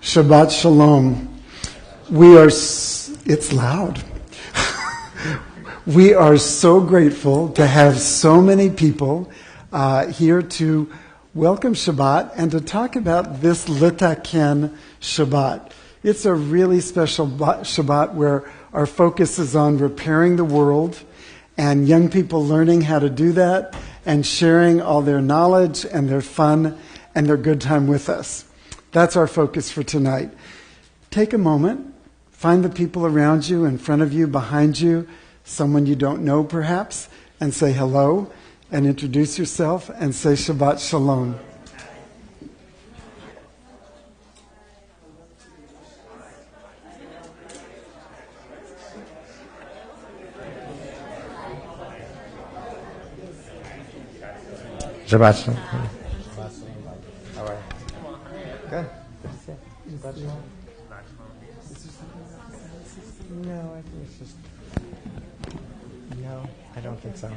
Shabbat Shalom. It's loud. We are so grateful to have so many people here to welcome Shabbat and to talk about this Litaken Shabbat. It's a really special Shabbat where our focus is on repairing the world and young people learning how to do that and sharing all their knowledge and their fun and their good time with us. That's our focus for tonight. Take a moment, find the people around you, in front of you, behind you, someone you don't know perhaps, and say hello, and introduce yourself, and say Shabbat Shalom. Shabbat Shalom. How are you? Good. Shabbat Shalom. No, I think it's just... No, I don't think so.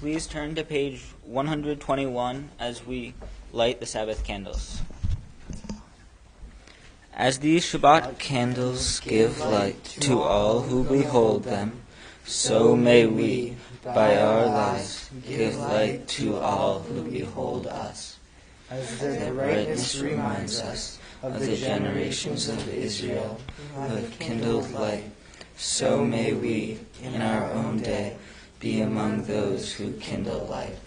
Please turn to page 121 as we light the Sabbath candles. As these Shabbat candles give light to all who behold them, so may we, by our lives, give light to all who behold us. As their brightness reminds us of the generations of Israel who have kindled light, so may we, in our own day, be among those who kindle light.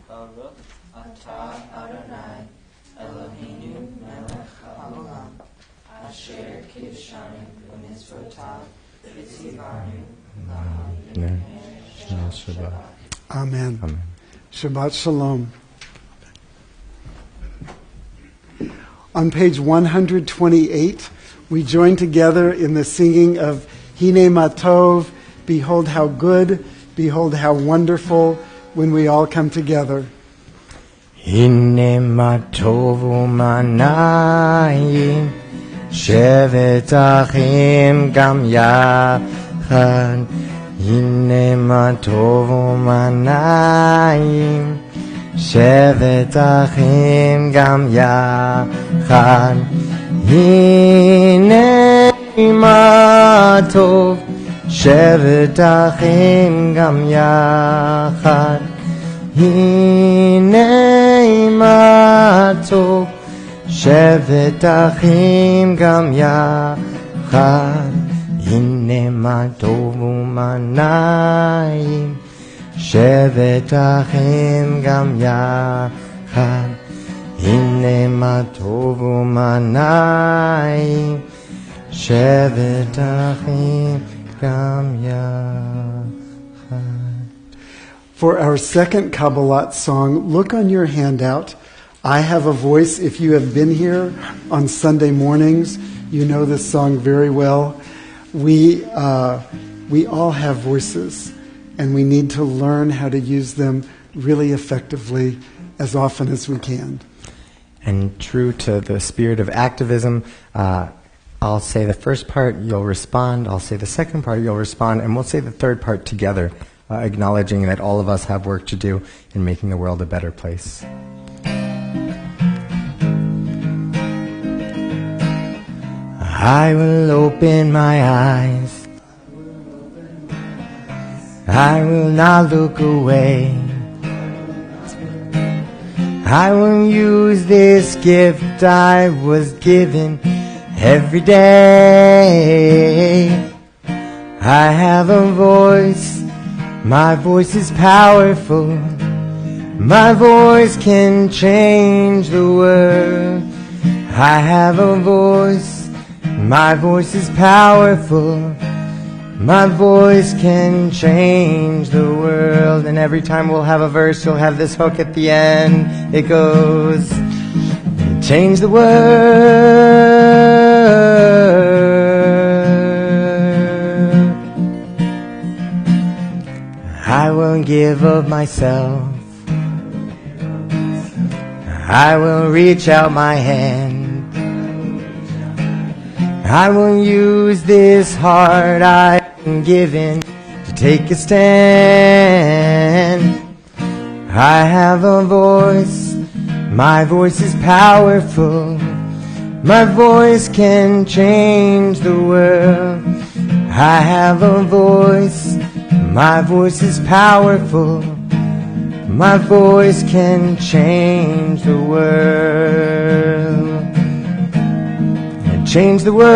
Baruch atah Adonai Eloheinu melech haolam asher kiddushanu b'mitzvotav v'tzivanu l'ha'yimei Shabbat. Amen. Amen. Shabbat Shalom. On page 128, we join together in the singing of Hine Matov, Behold how good, behold how wonderful, when we all come together. הנה מה טוב ומה נעים, שבת אחים גם יחד. הנה מה טוב ומה נעים, שבת אחים גם יחד. הנה מה טוב, שבת אחים גם יחד. הנה מה טוב, שבת אחים גם יחד. הנה מה טוב ומה נעים, שבת אחים גם יחד. הנה מה טוב ומה נעים, שבת אחים גם יחד. For our second Kabbalat song, look on your handout. I Have a Voice. If you have been here on Sunday mornings, you know this song very well. We all have voices, and we need to learn how to use them really effectively as often as we can. And true to the spirit of activism, I'll say the first part, you'll respond. I'll say the second part, you'll respond. And we'll say the third part together, acknowledging that all of us have work to do in making the world a better place. I will open my eyes. I will not look away. I will use this gift I was given every day. I have a voice. My voice is powerful. My voice can change the world. I have a voice. My voice is powerful. My voice can change the world. And every time we'll have a verse, you'll have this hook at the end. It goes, change the world. I will give of myself. I will reach out my hand. I will use this heart I've been given to take a stand. I have a voice. My voice is powerful. My voice can change the world. I have a voice. My voice is powerful. My voice can change the world. Change the world.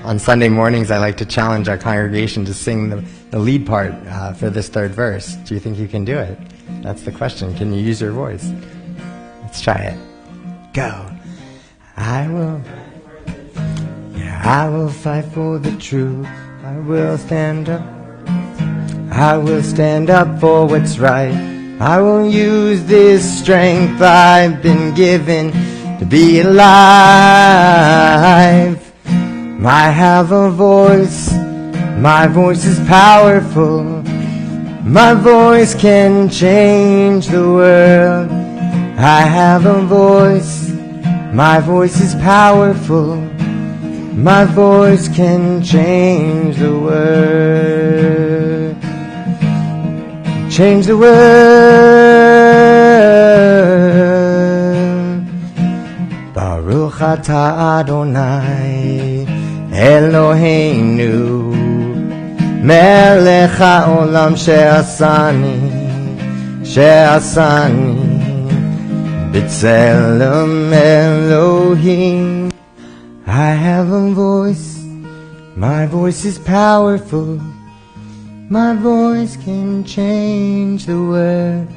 On Sunday mornings, I like to challenge our congregation to sing the lead part for this third verse. Do you think you can do it? That's the question. Can you use your voice? Let's try it. Go. I will fight for the truth. I will stand up. I will stand up for what's right. I will use this strength I've been given to be alive. I have a voice. My voice is powerful. My voice can change the world. I have a voice. My voice is powerful. My voice can change the world. Change the world. Baruch atah Adonai Eloheinu Melech haolam she'asani B'tselem Elohim. I have a voice. My voice is powerful. My voice can change the world.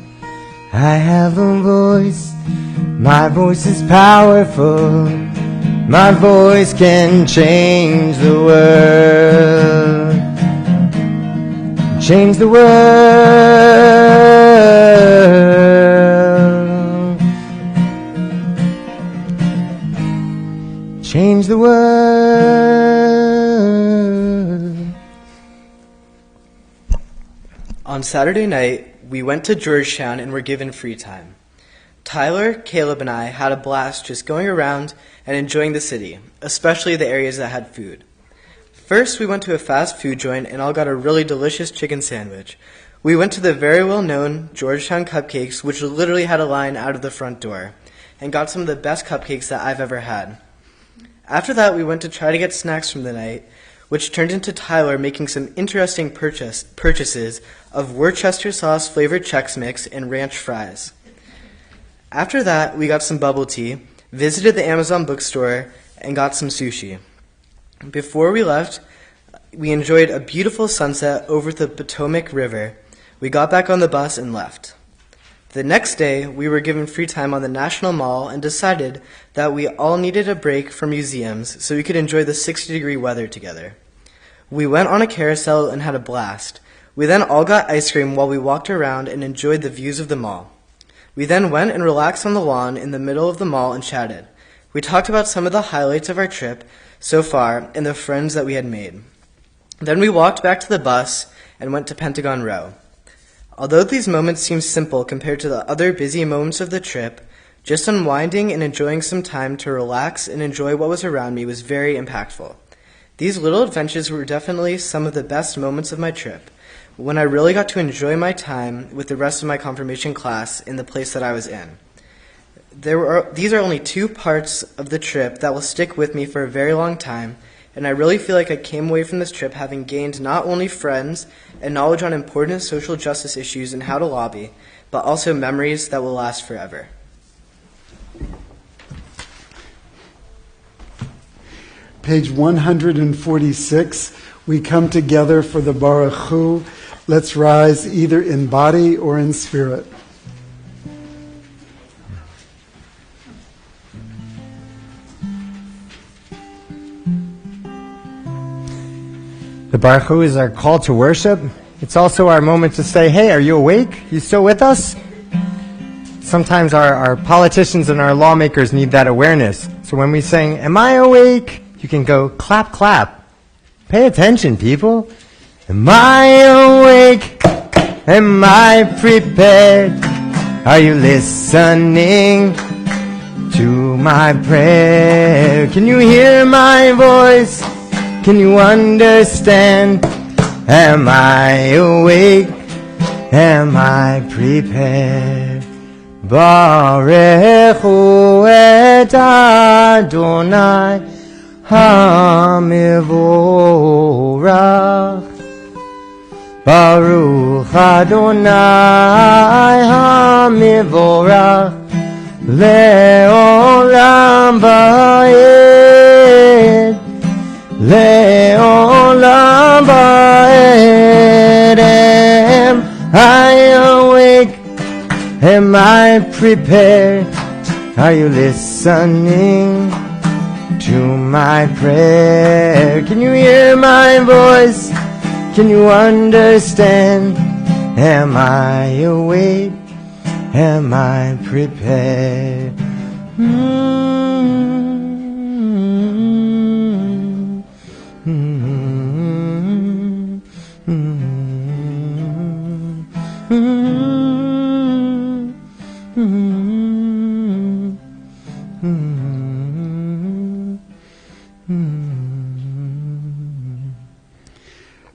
I have a voice. My voice is powerful. My voice can change the world. Change the world. Change the world. On Saturday night, we went to Georgetown and were given free time. Tyler, Caleb, and I had a blast just going around and enjoying the city, especially the areas that had food. First, we went to a fast food joint and all got a really delicious chicken sandwich. We went to the very well-known Georgetown Cupcakes, which literally had a line out of the front door, and got some of the best cupcakes that I've ever had. After that, we went to try to get snacks from the night, which turned into Tyler making some interesting purchases of Worcester sauce flavored Chex Mix and ranch fries. After that, we got some bubble tea, visited the Amazon bookstore, and got some sushi. Before we left, we enjoyed a beautiful sunset over the Potomac River. We got back on the bus and left. The next day, we were given free time on the National Mall and decided that we all needed a break from museums so we could enjoy the 60-degree weather together. We went on a carousel and had a blast. We then all got ice cream while we walked around and enjoyed the views of the mall. We then went and relaxed on the lawn in the middle of the mall and chatted. We talked about some of the highlights of our trip so far and the friends that we had made. Then we walked back to the bus and went to Pentagon Row. Although these moments seem simple compared to the other busy moments of the trip, just unwinding and enjoying some time to relax and enjoy what was around me was very impactful. These little adventures were definitely some of the best moments of my trip, when I really got to enjoy my time with the rest of my confirmation class in the place that I was in. These are only 2 parts of the trip that will stick with me for a very long time, and I really feel like I came away from this trip having gained not only friends and knowledge on important social justice issues and how to lobby, but also memories that will last forever. Page 146, we come together for the Baruch Hu. Let's rise either in body or in spirit. The Baruch Hu is our call to worship. It's also our moment to say, hey, are you awake? You still with us? Sometimes our politicians and our lawmakers need that awareness. So when we sing, am I awake? You can go, clap, clap. Pay attention, people. Am I awake? Am I prepared? Are you listening to my prayer? Can you hear my voice? Can you understand? Am I awake? Am I prepared? Baruch Hu et Adonai HaMivorach. Baruch Adonai HaMivorach Le'olam Va'ed. Le'olam Va'ed. Am I awake? Am I prepared? Are you listening to my prayer? Can you hear my voice? Can you understand? Am I awake? Am I prepared?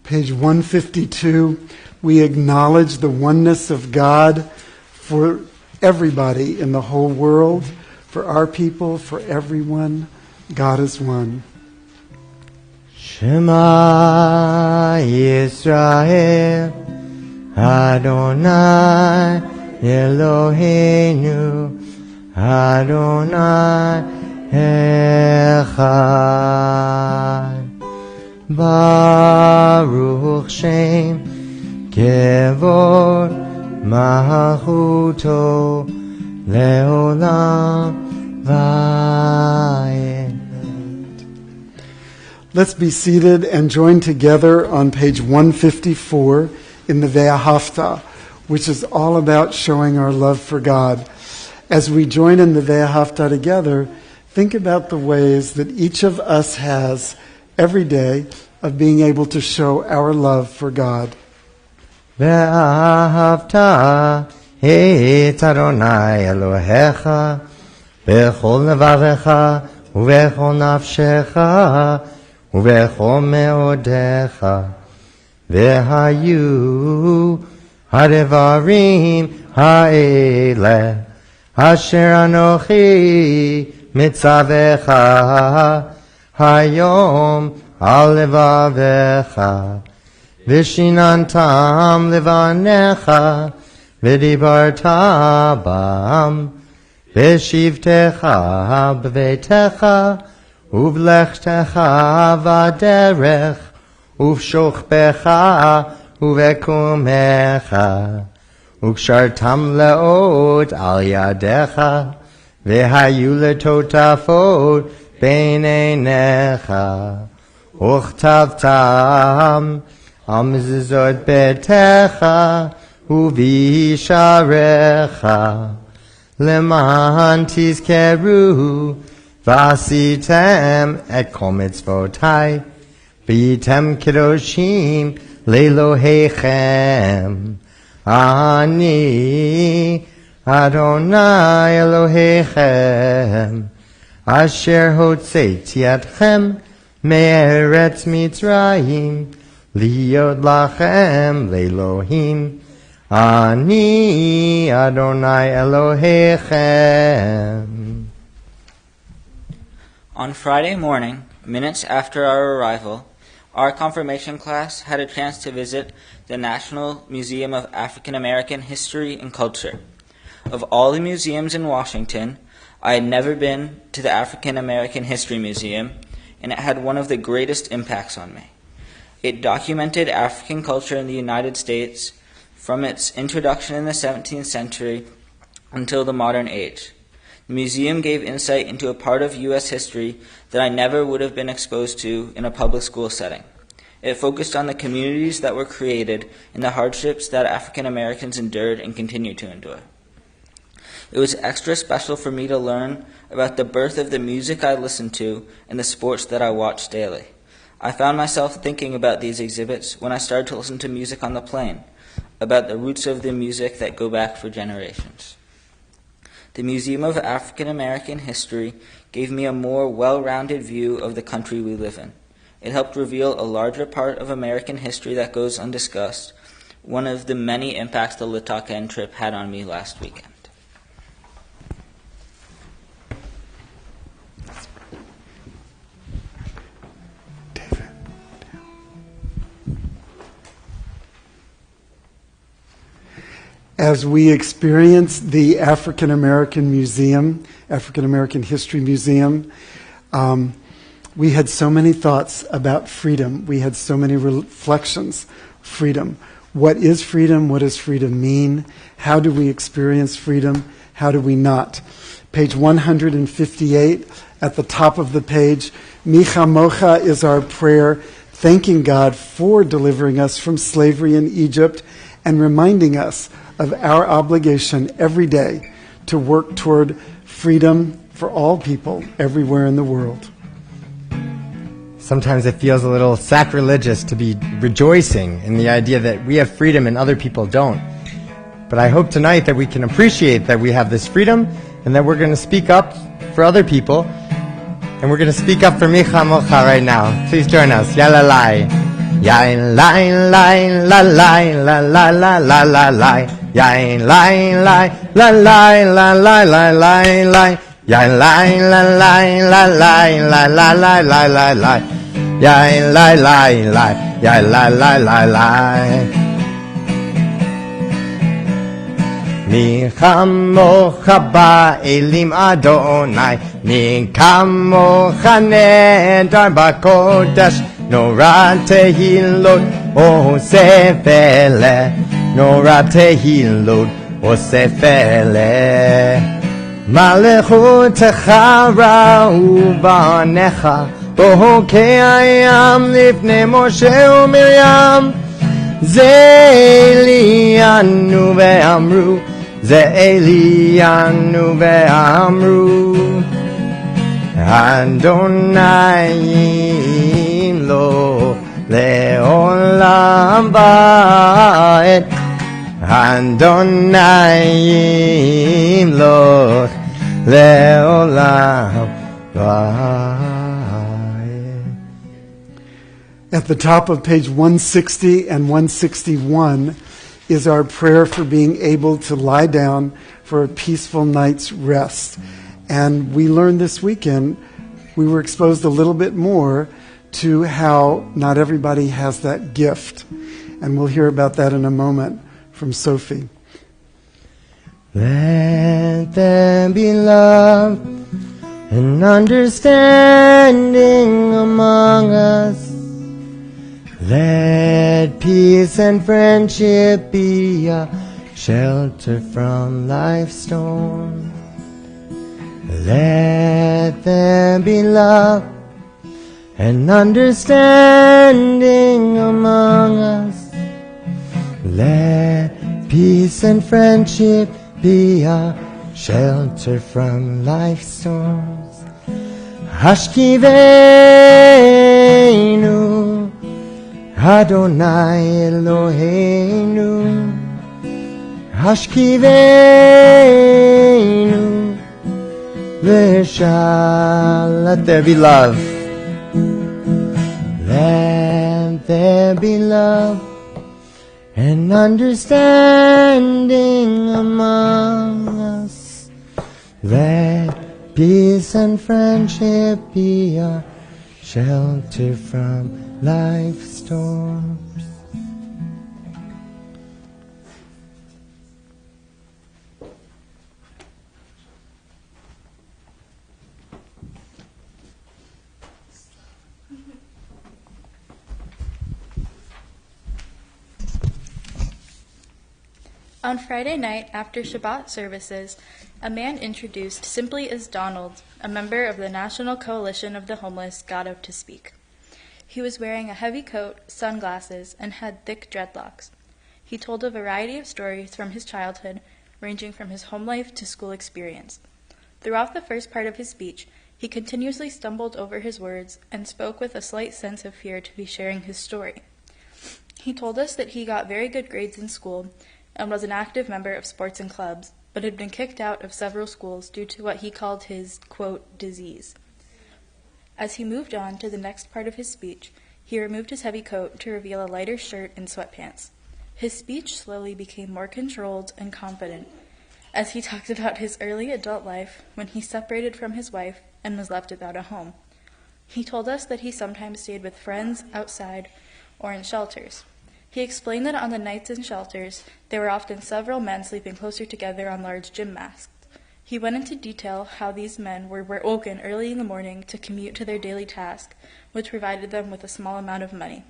Page 152, we acknowledge the oneness of God for everybody in the whole world, for our people, for everyone. God is one. Shema Yisrael Adonai Eloheinu Adonai Echad. Baruch Shem Kevod Malchuto Leolam Va'ed. Let's be seated and join together on page 154 in the Ve'ahavta, which is all about showing our love for God. As we join in the Ve'ahavta together, think about the ways that each of us has every day of being able to show our love for God. ואהבת את אדוני אלוהיך בכל לבבך ובכל נפשך ובכל מאודיך. והיו הדברים האלה אשר אנוכי מצווך היום על לבבך, ושיננתם לבניך, ודיברת בם, בשבתך בביתך, ובלכתך בדרך, ובשוכבך ובקומך, וקשרתם לאות על ידיך, והיו לטוטפות בין עיניך, וכתבתם על מזוזות ביתך ובשעריך, למען תזכרו ועשיתם את כל מצוותי, והייתם קדושים לאלוהיכם. אני אדוני אלוהיכם, אשר הוצאתי אתכם מארץ מצרים, להיות לכם לאלוהים. אני אדוני אלוהיכם. On Friday morning, minutes after our arrival, our confirmation class had a chance to visit the National Museum of African American History and Culture. Of all the museums in Washington, I had never been to the African American History Museum, and it had one of the greatest impacts on me. It documented African culture in the United States from its introduction in the 17th century until the modern age. The museum gave insight into a part of U.S. history that I never would have been exposed to in a public school setting. It focused on the communities that were created and the hardships that African Americans endured and continue to endure. It was extra special for me to learn about the birth of the music I listened to and the sports that I watched daily. I found myself thinking about these exhibits when I started to listen to music on the plane, about the roots of the music that go back for generations. The Museum of African American History gave me a more well-rounded view of the country we live in. It helped reveal a larger part of American history that goes undiscussed, one of the many impacts the Litaken trip had on me last weekend. As we experienced the African American Museum, African American History Museum, we had so many thoughts about freedom. We had so many reflections. Freedom. What is freedom? What does freedom mean? How do we experience freedom? How do we not? Page 158, at the top of the page, Micha Mocha is our prayer, thanking God for delivering us from slavery in Egypt and reminding us of our obligation every day to work toward freedom for all people everywhere in the world. Sometimes it feels a little sacrilegious to be rejoicing in the idea that we have freedom and other people don't. But I hope tonight that we can appreciate that we have this freedom and that we're going to speak up for other people. And we're going to speak up for Micha Mocha right now. Please join us. Yalalai. Yain lai lai la lai la la la la la lai. Yain lai lai la lai la la la la lai. Yain lai la lai la lai la la la la la lai. Yain lai lai lai. Yain lai lai lai lai. Mi chamocha ba'elim Adonai, mi kamocha nedar b'kodesh, Nora tehilot osefele, Nora tehilot osefele. Malechutecha ra'u ba'anecha, bohokei hayam lifnei Moshe u'Miriam, Ze'elianu ve'amru, Ze'elianu ve'amru, Adonai lo לעולם ועד, אדוני ימלוך לעולם ועד. At the top of page 160 and 161 is our prayer for being able to lie down for a peaceful night's rest. And we learned this weekend, we were exposed a little bit more to how not everybody has that gift. And we'll hear about that in a moment from Sophie. Let there be love and understanding among us. Let peace and friendship be a shelter from life's storm. Let there be love and understanding among us. Let peace and friendship be a shelter from life's storms. Hashkivenu Adonai Eloheinu, Hashkivenu V'shal. Let there be love. Let there be love and understanding among us. Let peace and friendship be a shelter from life's storms. On Friday night, after Shabbat services, a man introduced simply as Donald, a member of the National Coalition of the Homeless, got up to speak. He was wearing a heavy coat, sunglasses, and had thick dreadlocks. He told a variety of stories from his childhood, ranging from his home life to school experience. Throughout the first part of his speech, he continuously stumbled over his words and spoke with a slight sense of fear to be sharing his story. He told us that he got very good grades in school and was an active member of sports and clubs, but had been kicked out of several schools due to what he called his, quote, disease. As he moved on to the next part of his speech, he removed his heavy coat to reveal a lighter shirt and sweatpants. His speech slowly became more controlled and confident as he talked about his early adult life when he separated from his wife and was left without a home. He told us that he sometimes stayed with friends outside or in shelters. He explained that on the nights in shelters, there were often several men sleeping closer together on large gym mats. He went into detail how these men were woken early in the morning to commute to their daily task, which provided them with a small amount of money.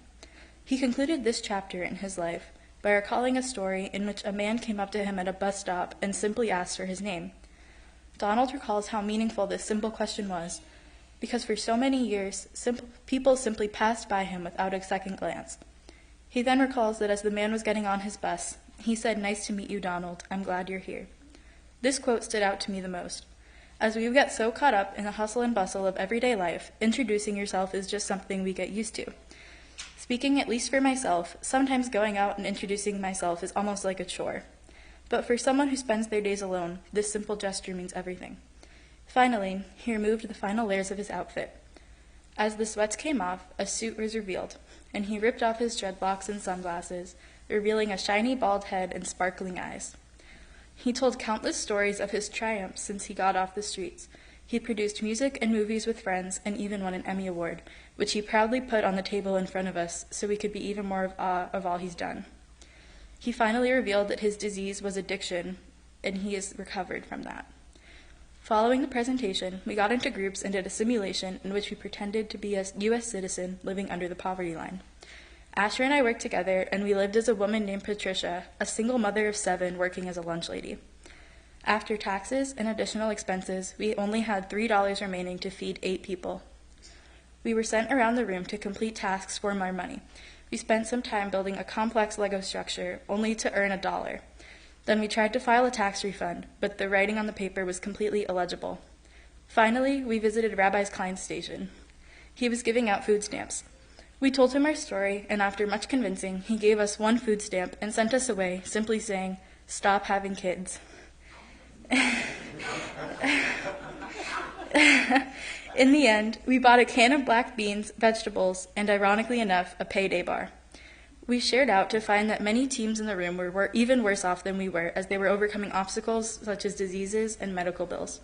He concluded this chapter in his life by recalling a story in which a man came up to him at a bus stop and simply asked for his name. Donald recalls how meaningful this simple question was, because for so many years, people simply passed by him without a second glance. He then recalls that as the man was getting on his bus, he said, "Nice to meet you, Donald. I'm glad you're here." This quote stood out to me the most. As we get so caught up in the hustle and bustle of everyday life, introducing yourself is just something we get used to. Speaking, at least for myself, sometimes going out and introducing myself is almost like a chore. But for someone who spends their days alone, this simple gesture means everything. Finally, he removed the final layers of his outfit. As the sweats came off, a suit was revealed, and he ripped off his dreadlocks and sunglasses, revealing a shiny bald head and sparkling eyes. He told countless stories of his triumphs since he got off the streets. He produced music and movies with friends and even won an Emmy Award, which he proudly put on the table in front of us so we could be even more of awe of all he's done. He finally revealed that his disease was addiction, and he is recovered from that. Following the presentation, we got into groups and did a simulation in which we pretended to be a U.S. citizen living under the poverty line. Asher and I worked together, and we lived as a woman named Patricia, a single mother of 7 working as a lunch lady. After taxes and additional expenses, we only had $3 remaining to feed 8 people. We were sent around the room to complete tasks for more money. We spent some time building a complex Lego structure, only to earn $1. Then we tried to file a tax refund, but the writing on the paper was completely illegible. Finally, we visited Rabbi Klein's station. He was giving out food stamps. We told him our story, and after much convincing, he gave us one food stamp and sent us away, simply saying, "Stop having kids." In the end, we bought a can of black beans, vegetables, and ironically enough, a payday bar. We shared out to find that many teams in the room were even worse off than we were, as they were overcoming obstacles such as diseases and medical bills.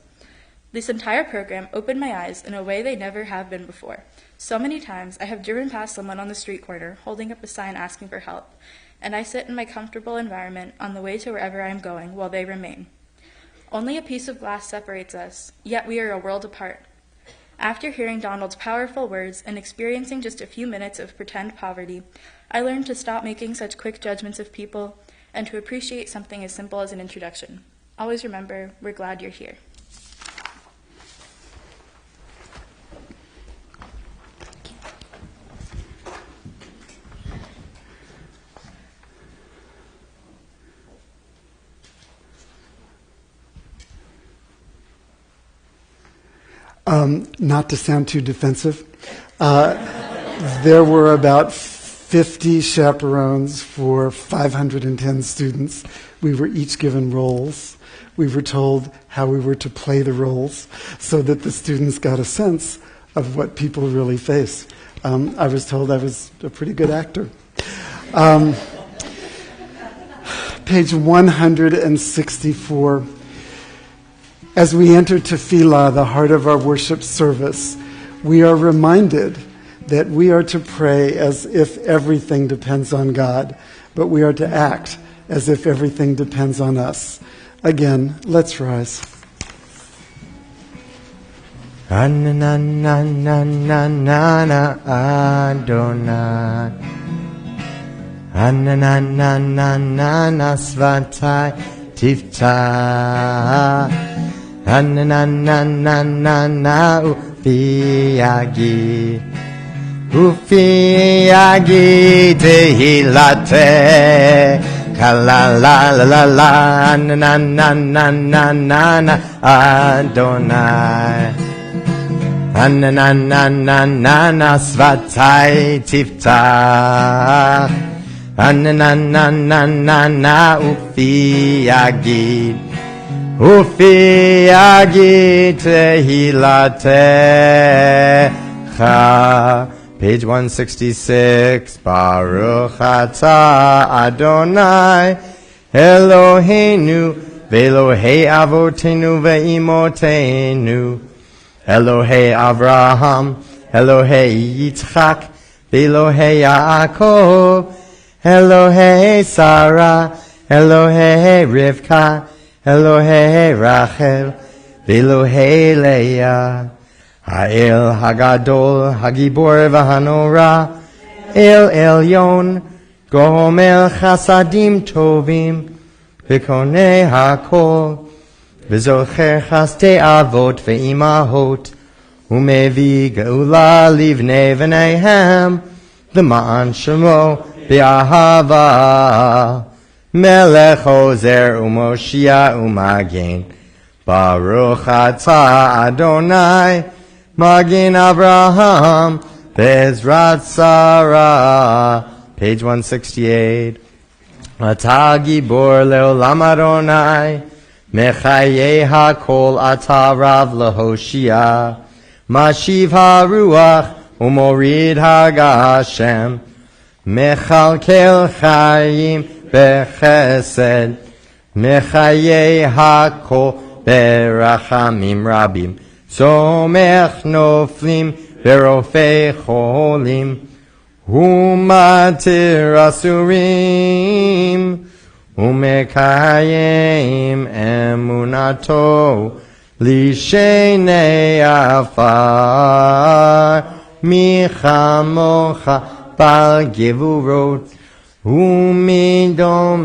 This entire program opened my eyes in a way they never have been before. So many times I have driven past someone on the street corner holding up a sign asking for help, and I sit in my comfortable environment on the way to wherever I am going while they remain. Only a piece of glass separates us, yet we are a world apart. After hearing Donald's powerful words and experiencing just a few minutes of pretend poverty, I learned to stop making such quick judgments of people and to appreciate something as simple as an introduction. Always remember, we're glad you're here. Not to sound too defensive, there were about 50 chaperones for 510 students. We were each given roles. We were told how we were to play the roles so that the students got a sense of what people really face. I was told I was a pretty good actor. Page 164. As we enter Tefillah, the heart of our worship service, we are reminded that we are to pray as if everything depends on God, but we are to act as if everything depends on us. Again, let's rise. Ananananana Adonai Ananananana Svatai Tifta Ananananana Ufiagi Ufiagi Tehilate Kalalalala Ananananana Adonai Ananananana Svatai Tifta Ananananana Ufiagi Ufiagi Tehilatecha. Page 166. Baruch atah Adonai Eloheinu ve'Elohei avotenu ve'imotenu Elohei Avraham Elohei Yitzchak ve'Elohei Yaakov Elohei Sarah Elohei Rivka Elohei Rachel Elohei Leah Ha'el Hagadol Hagibor V'Hanora El Elyon Gomel Chasadim Tovim V'Konei Hakol V'Zocher Chaste Avot V'Imahot Umevi Geula Livnei V'Neihem L'Ma'an Shemo B'Ahava Melech Ozer Umoshia Umagen Baruch atah Adonai Magen Avraham Bezrat Sarah. Page 168. Atah Gibor Leolam Adonai Mechaye HaKol Atah Rav Lehoshia Mashiv HaRuach Umorid HaGashem Mechalkel Chayim Bechesed Mechaye HaKol Berachamim Rabim Somech Noflim Berofei Cholim Umatir Asurim Umekayim Emunato Lishenei Afar Michamocha Bal Gevurot Umidom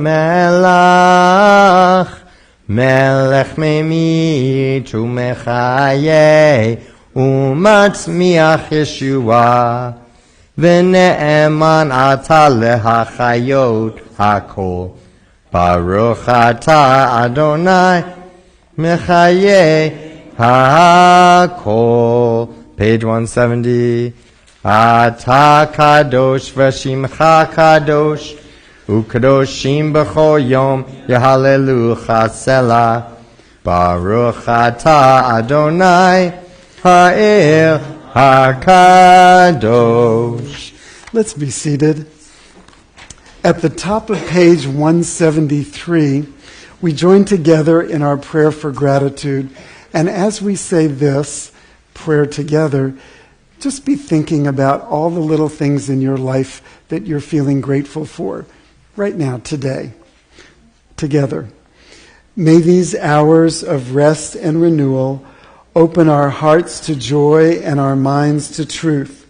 Melach Melech Memit Umechaye Umatzmiach Yeshua V'ne'eman Ata Lehachayot Hakol Baruch Atah Adonai Mechaye HaKol. Page 170. Ata kadosh v'shimcha kadosh, ukadoshim b'chol yom yahalelucha selah. Baruch atah Adonai ha'el hakadosh. Let's be seated. At the top of page 173, we join together in our prayer for gratitude. And as we say this prayer together, just be thinking about all the little things in your life that you're feeling grateful for right now, today, together. May these hours of rest and renewal open our hearts to joy and our minds to truth.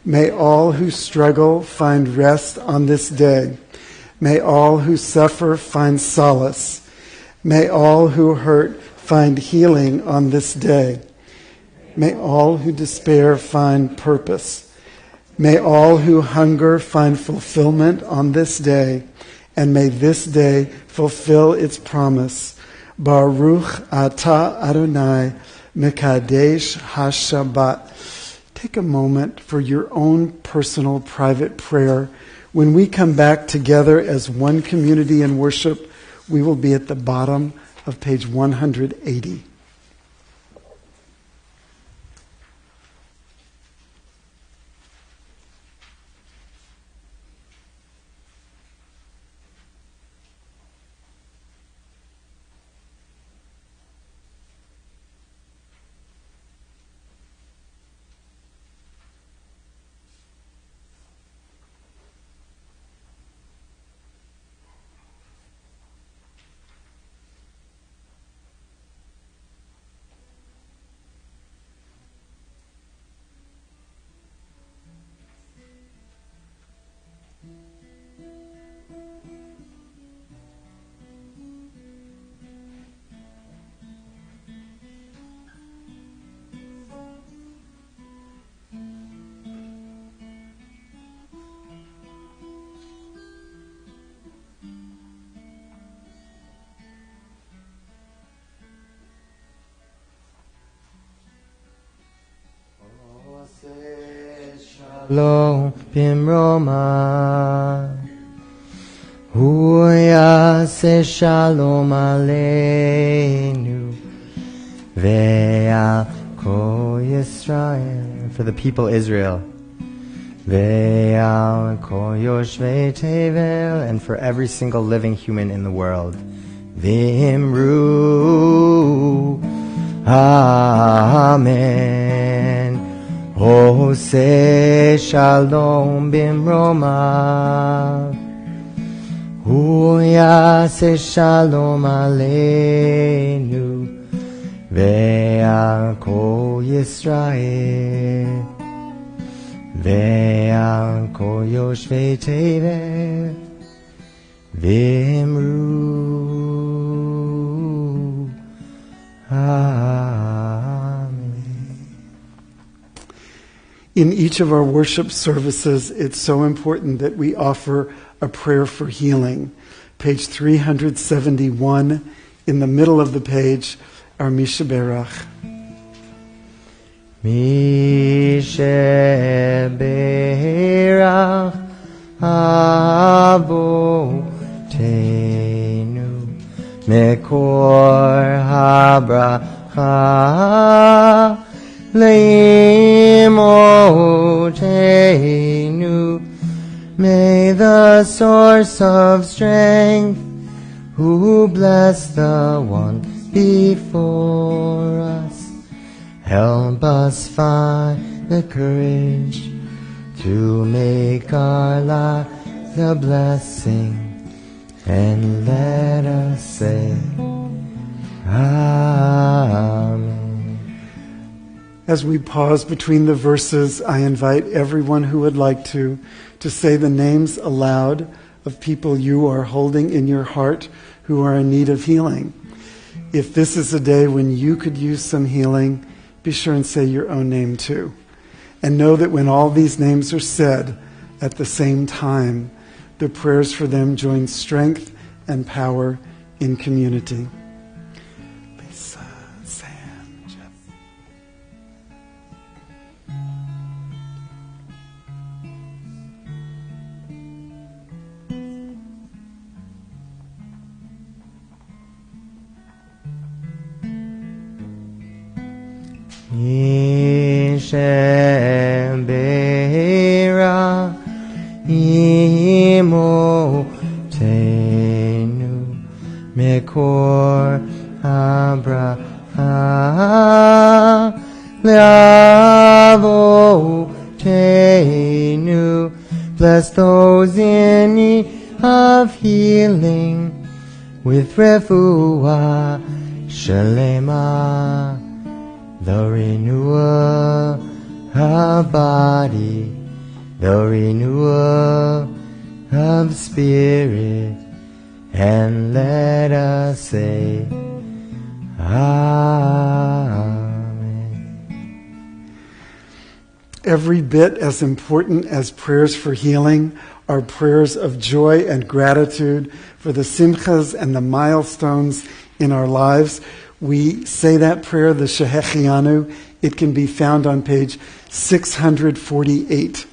May all who struggle find rest on this day. May all who suffer find solace. May all who hurt find healing on this day. May all who despair find purpose. May all who hunger find fulfillment on this day. And may this day fulfill its promise. Baruch atah Adonai mekadesh ha-Shabbat. Take a moment for your own personal private prayer. When we come back together as one community in worship, we will be at the bottom of page 180. Shalom bimroma, hu yaseh shalom aleinu, ve'al kol Yisrael, for the people Israel, ve'al kol yoshvei tevel, and for every single living human in the world. V'imru, amen. Oseh shalom bimroma, hu yaseh shalom aleinu, ve'al kol Yisrael, ve'al kol yoshvei tevel, v'imru, In each of our worship services, it's so important that we offer a prayer for healing. Page 371, in the middle of the page, our Mishaberach. Mishaberach Avoteinu Mekor habracha Leimotenu. May the source of strength, who bless the one before us, help us find the courage to make our lives a blessing, and let us say Amen. As we pause between the verses, I invite everyone who would like to say the names aloud of people you are holding in your heart who are in need of healing. If this is a day when you could use some healing, be sure and say your own name too. And know that when all these names are said at the same time, the prayers for them join strength and power in community. Lisa, Sam, Jeff. Shem Be'era Imotenu Mekor Abraham Le'avotenu. Bless those in need of healing with refuah shalema, the renewal of body, the renewal of spirit, and let us say Amen. Every bit as important as prayers for healing are prayers of joy and gratitude for the simchas and the milestones in our lives. We say that prayer, the Shehechianu. It can be found on page 648.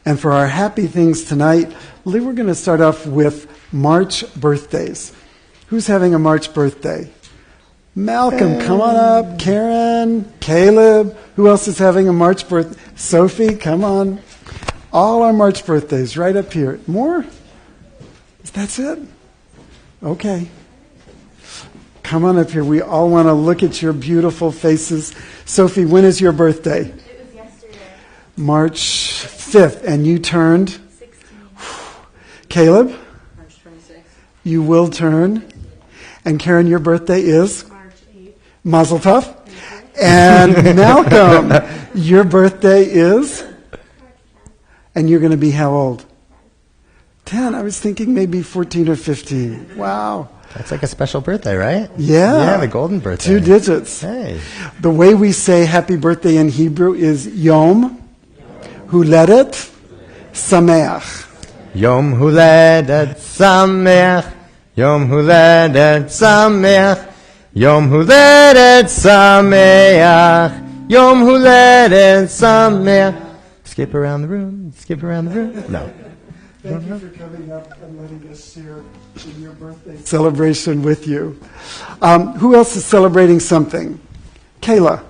And for our happy things tonight, we're going to start off with March birthdays. Who's having a March birthday? Malcolm, come on up. Karen, Caleb. Who else is having a March birthday? Sophie, come on. All our March birthdays right up here. More? That's it? Okay. Come on up here. We all want to look at your beautiful faces. Sophie, when is your birthday? It was yesterday. March 5th. And you turned? 16. Caleb? March 26th. You will turn. And Karen, your birthday is? March 8th. Mazel tov. And Malcolm, your birthday is? And you're going to be how old? 10. I was thinking maybe 14 or 15. Wow. That's like a special birthday, right? Yeah. Yeah, the golden birthday. 2 digits. Hey. The way we say happy birthday in Hebrew is Yom Huledet Sameach. Yom Huledet Sameach. Yom Huledet Sameach. Yom Huledet Sameach. Yom Huledet Sameach. Skip around the room. Skip around the room. No. Thank you for coming up and letting us share in your birthday celebration with you. Who else is celebrating something? Kayla.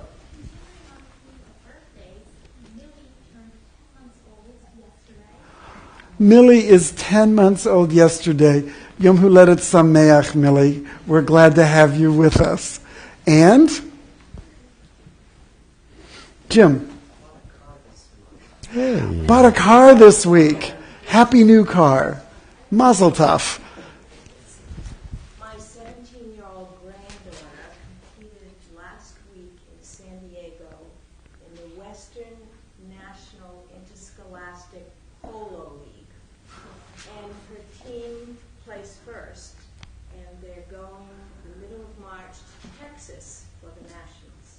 Millie is 10 months old yesterday. Yom Huledet Sameach, Millie. We're glad to have you with us. And? Jim. Hey. Bought a car this week. Happy new car. Mazel tov. My 17-year-old granddaughter competed last week in San Diego in the Western National Interscholastic Polo League. And her team placed first, and they're going in the middle of March to Texas for the Nationals.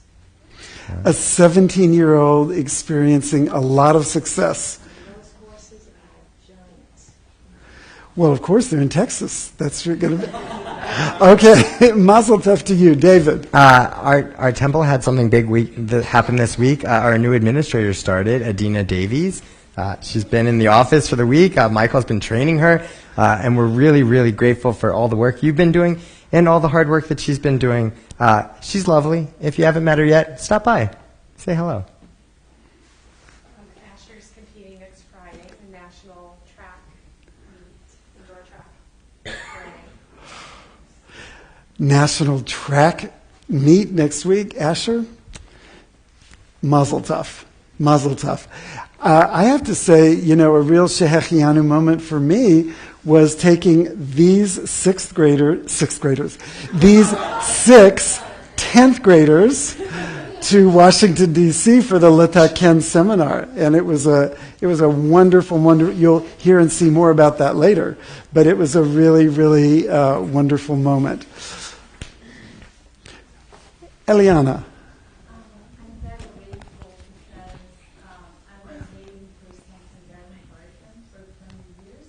A 17-year-old experiencing a lot of success. Those horses are giants. Well, of course, they're in Texas. That's going to be. Okay, mazel tov to you, David. Our temple had something big that happened this week. Our new administrator started, Adina Davies. She's been in the office for the week. Michael's been training her. And we're really, really grateful for all the work you've been doing and all the hard work that she's been doing. She's lovely. If you haven't met her yet, stop by. Say hello. Asher's competing next Friday in national track meet, indoor track. National track meet next week, Asher. Mazel tov. Mazel tov. I have to say, a real Shehechianu moment for me was taking these these 6 10th graders to Washington, D.C. for the Letaken seminar. And it was a wonderful, you'll hear and see more about that later. But it was a really, really wonderful moment. Eliana. I'm very grateful because I was waiting for something very important for 20 years,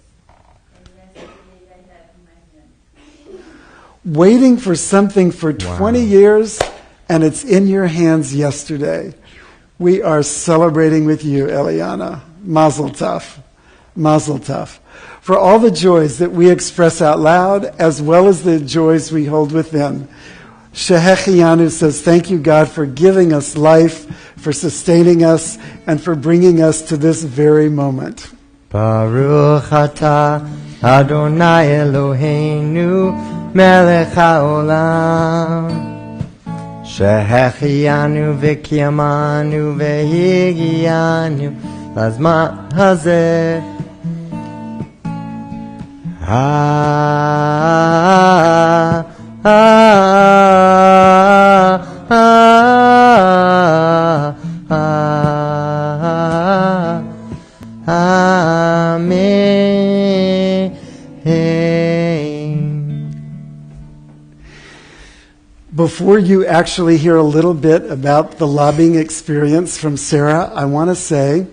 and yesterday I had my hand. Waiting for something for 20 years, and it's in your hands yesterday. We are celebrating with you, Eliana. Mazel tov. Mazel tov. For all the joys that we express out loud, as well as the joys we hold within. Shehechianu says, thank you, God, for giving us life, for sustaining us, and for bringing us to this very moment. Baruch atah Adonai Eloheinu melech haolam shehechianu v'kiyamanu v'higianu lazman hazeh Before you actually hear a little bit about the lobbying experience from Sarah, I want to say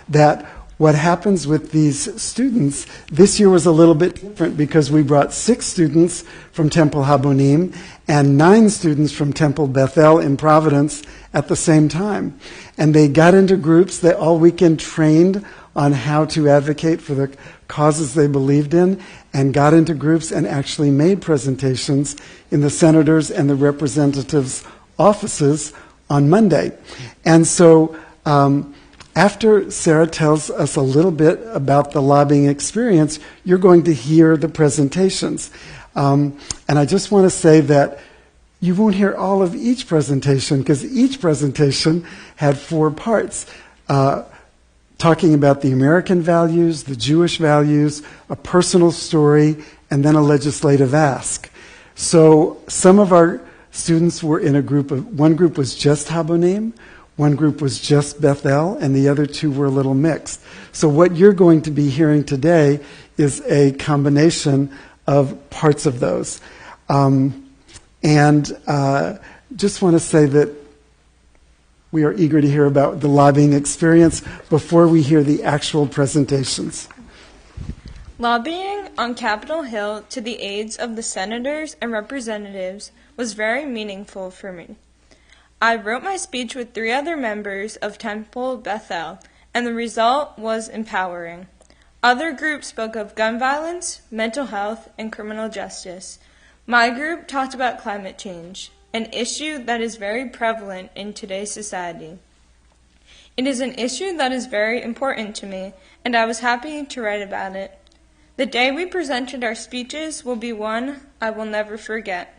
that what happens with these students, this year was a little bit different because we brought 6 students from Temple Habonim and 9 students from Temple Bethel in Providence at the same time. And they got into groups. They all weekend trained on how to advocate for the causes they believed in, and got into groups and actually made presentations in the senators' and the representatives' offices on Monday. And so after Sarah tells us a little bit about the lobbying experience, you're going to hear the presentations. And I just want to say that you won't hear all of each presentation because each presentation had 4 parts. Talking about the American values, the Jewish values, a personal story, and then a legislative ask. So some of our students were in a group of, one group was just Habonim, one group was just Bethel, and the other 2 were a little mixed. So what you're going to be hearing today is a combination of parts of those. Just want to say that we are eager to hear about the lobbying experience before we hear the actual presentations. Lobbying on Capitol Hill to the aids of the senators and representatives was very meaningful for me. I wrote my speech with 3 other members of Temple Bethel, and the result was empowering. Other groups spoke of gun violence, mental health, and criminal justice. My group talked about climate change, an issue that is very prevalent in today's society. It is an issue that is very important to me, and I was happy to write about it. The day we presented our speeches will be one I will never forget.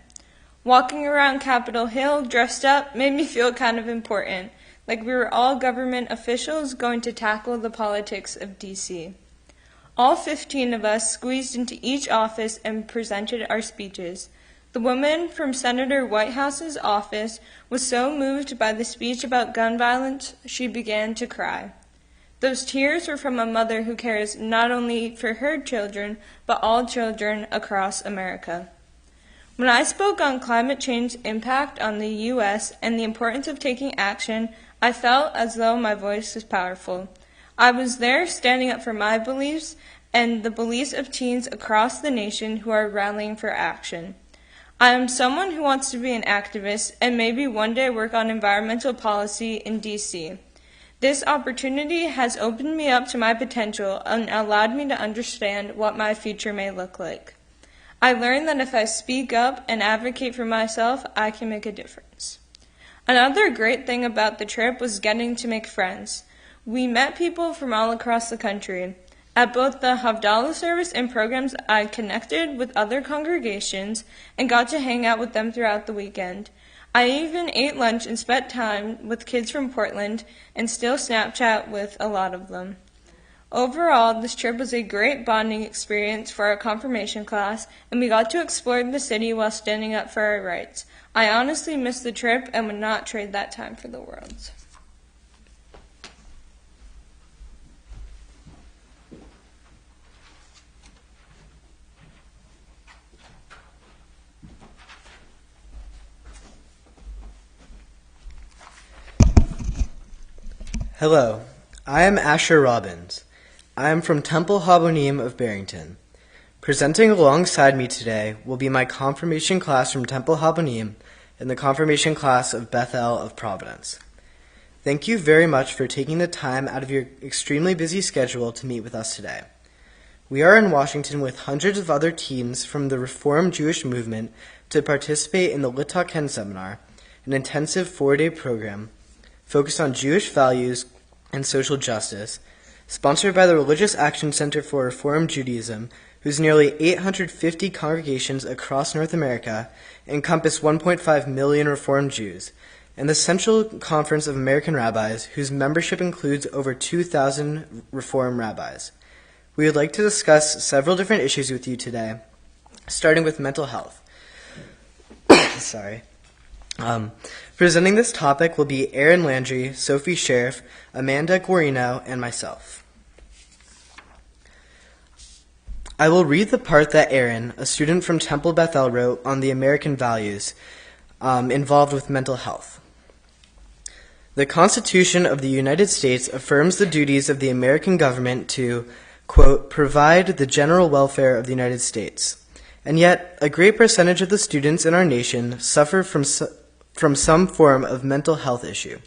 Walking around Capitol Hill dressed up made me feel kind of important, like we were all government officials going to tackle the politics of D.C. All 15 of us squeezed into each office and presented our speeches. The woman from Senator Whitehouse's office was so moved by the speech about gun violence, she began to cry. Those tears were from a mother who cares not only for her children, but all children across America. When I spoke on climate change's impact on the U.S. and the importance of taking action, I felt as though my voice was powerful. I was there standing up for my beliefs and the beliefs of teens across the nation who are rallying for action. I am someone who wants to be an activist and maybe one day work on environmental policy in D.C. This opportunity has opened me up to my potential and allowed me to understand what my future may look like. I learned that if I speak up and advocate for myself, I can make a difference. Another great thing about the trip was getting to make friends. We met people from all across the country. At both the Havdalah service and programs, I connected with other congregations and got to hang out with them throughout the weekend. I even ate lunch and spent time with kids from Portland and still Snapchat with a lot of them. Overall, this trip was a great bonding experience for our confirmation class, and we got to explore the city while standing up for our rights. I honestly missed the trip and would not trade that time for the world. Hello, I am Asher Robbins. I am from Temple Habonim of Barrington. Presenting alongside me today will be my confirmation class from Temple Habonim and the confirmation class of Bethel of Providence. Thank you very much for taking the time out of your extremely busy schedule to meet with us today. We are in Washington with hundreds of other teens from the Reform Jewish movement to participate in the Litaken seminar, an intensive 4-day program focused on Jewish values and social justice, sponsored by the Religious Action Center for Reform Judaism, whose nearly 850 congregations across North America encompass 1.5 million Reform Jews, and the Central Conference of American Rabbis, whose membership includes over 2,000 Reform rabbis. We would like to discuss several different issues with you today, starting with mental health. Presenting this topic will be Aaron Landry, Sophie Sheriff, Amanda Guarino, and myself. I will read the part that Aaron, a student from Temple Bethel, wrote on the American values involved with mental health. The Constitution of the United States affirms the duties of the American government to, quote, provide the general welfare of the United States. And yet, a great percentage of the students in our nation suffer from some form of mental health issue.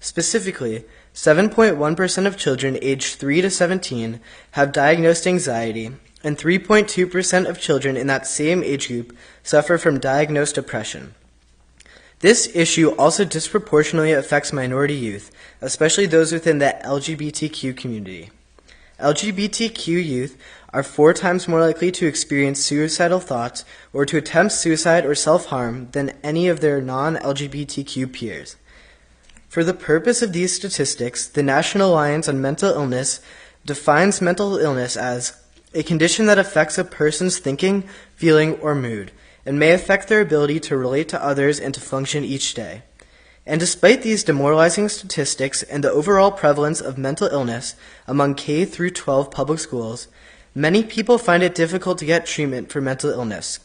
Specifically, 7.1% of children aged 3 to 17 have diagnosed anxiety, and 3.2% of children in that same age group suffer from diagnosed depression. This issue also disproportionately affects minority youth, especially those within the LGBTQ community. LGBTQ youth are 4 times more likely to experience suicidal thoughts or to attempt suicide or self-harm than any of their non-LGBTQ peers. For the purpose of these statistics, the National Alliance on Mental Illness defines mental illness as a condition that affects a person's thinking, feeling, or mood, and may affect their ability to relate to others and to function each day. And despite these demoralizing statistics and the overall prevalence of mental illness among K through 12 public schools, many people find it difficult to get treatment for mental illness,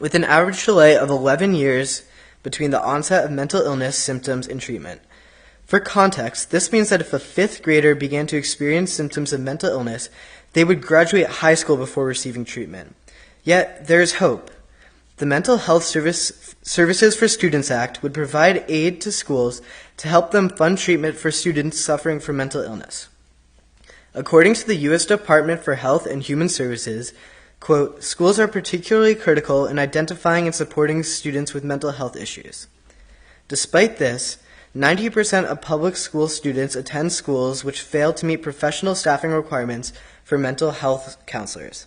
with an average delay of 11 years between the onset of mental illness symptoms and treatment. For context, this means that if a 5th grader began to experience symptoms of mental illness, they would graduate high school before receiving treatment. Yet, there is hope. The Mental Health Services for Students Act would provide aid to schools to help them fund treatment for students suffering from mental illness. According to the U.S. Department for Health and Human Services, quote, schools are particularly critical in identifying and supporting students with mental health issues. Despite this, 90% of public school students attend schools which fail to meet professional staffing requirements for mental health counselors.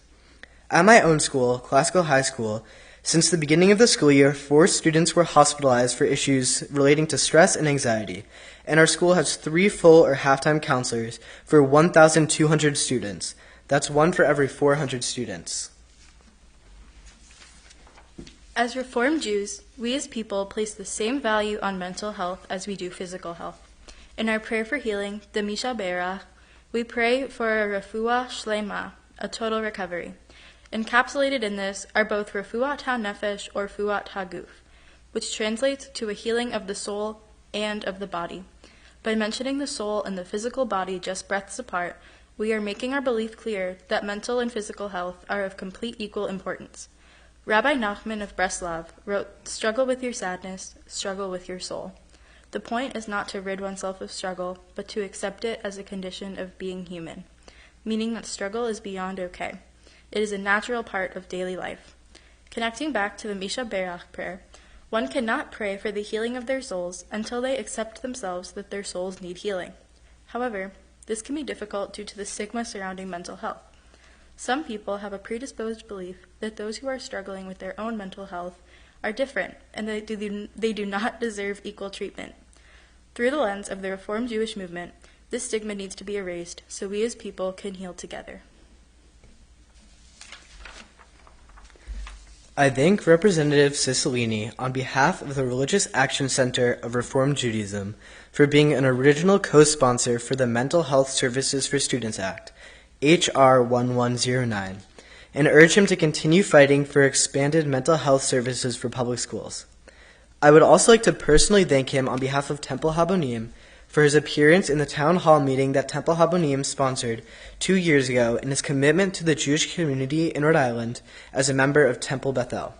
At my own school, Classical High School, since the beginning of the school year, 4 students were hospitalized for issues relating to stress and anxiety, and our school has 3 full or half-time counselors for 1,200 students. That's 1 for every 400 students. As Reformed Jews, we as people place the same value on mental health as we do physical health. In our prayer for healing, the Misha Berach, we pray for a refuah shlema, a total recovery. Encapsulated in this are both refuat ha-nefesh or refuat ha-guf, which translates to a healing of the soul and of the body. By mentioning the soul and the physical body just breaths apart, we are making our belief clear that mental and physical health are of complete equal importance. Rabbi Nachman of Breslov wrote, "Struggle with your sadness, struggle with your soul." The point is not to rid oneself of struggle, but to accept it as a condition of being human, meaning that struggle is beyond okay. It is a natural part of daily life. Connecting back to the Misha Berach prayer, one cannot pray for the healing of their souls until they accept themselves that their souls need healing. However, this can be difficult due to the stigma surrounding mental health. Some people have a predisposed belief that those who are struggling with their own mental health are different and that they do not deserve equal treatment. Through the lens of the Reformed Jewish movement, this stigma needs to be erased so we as people can heal together. I thank Representative Cicilline on behalf of the Religious Action Center of Reform Judaism for being an original co-sponsor for the Mental Health Services for Students Act, H.R. 1109, and urge him to continue fighting for expanded mental health services for public schools. I would also like to personally thank him on behalf of Temple Habonim for his appearance in the town hall meeting that Temple Habonim sponsored 2 years ago and his commitment to the Jewish community in Rhode Island as a member of Temple Bethel.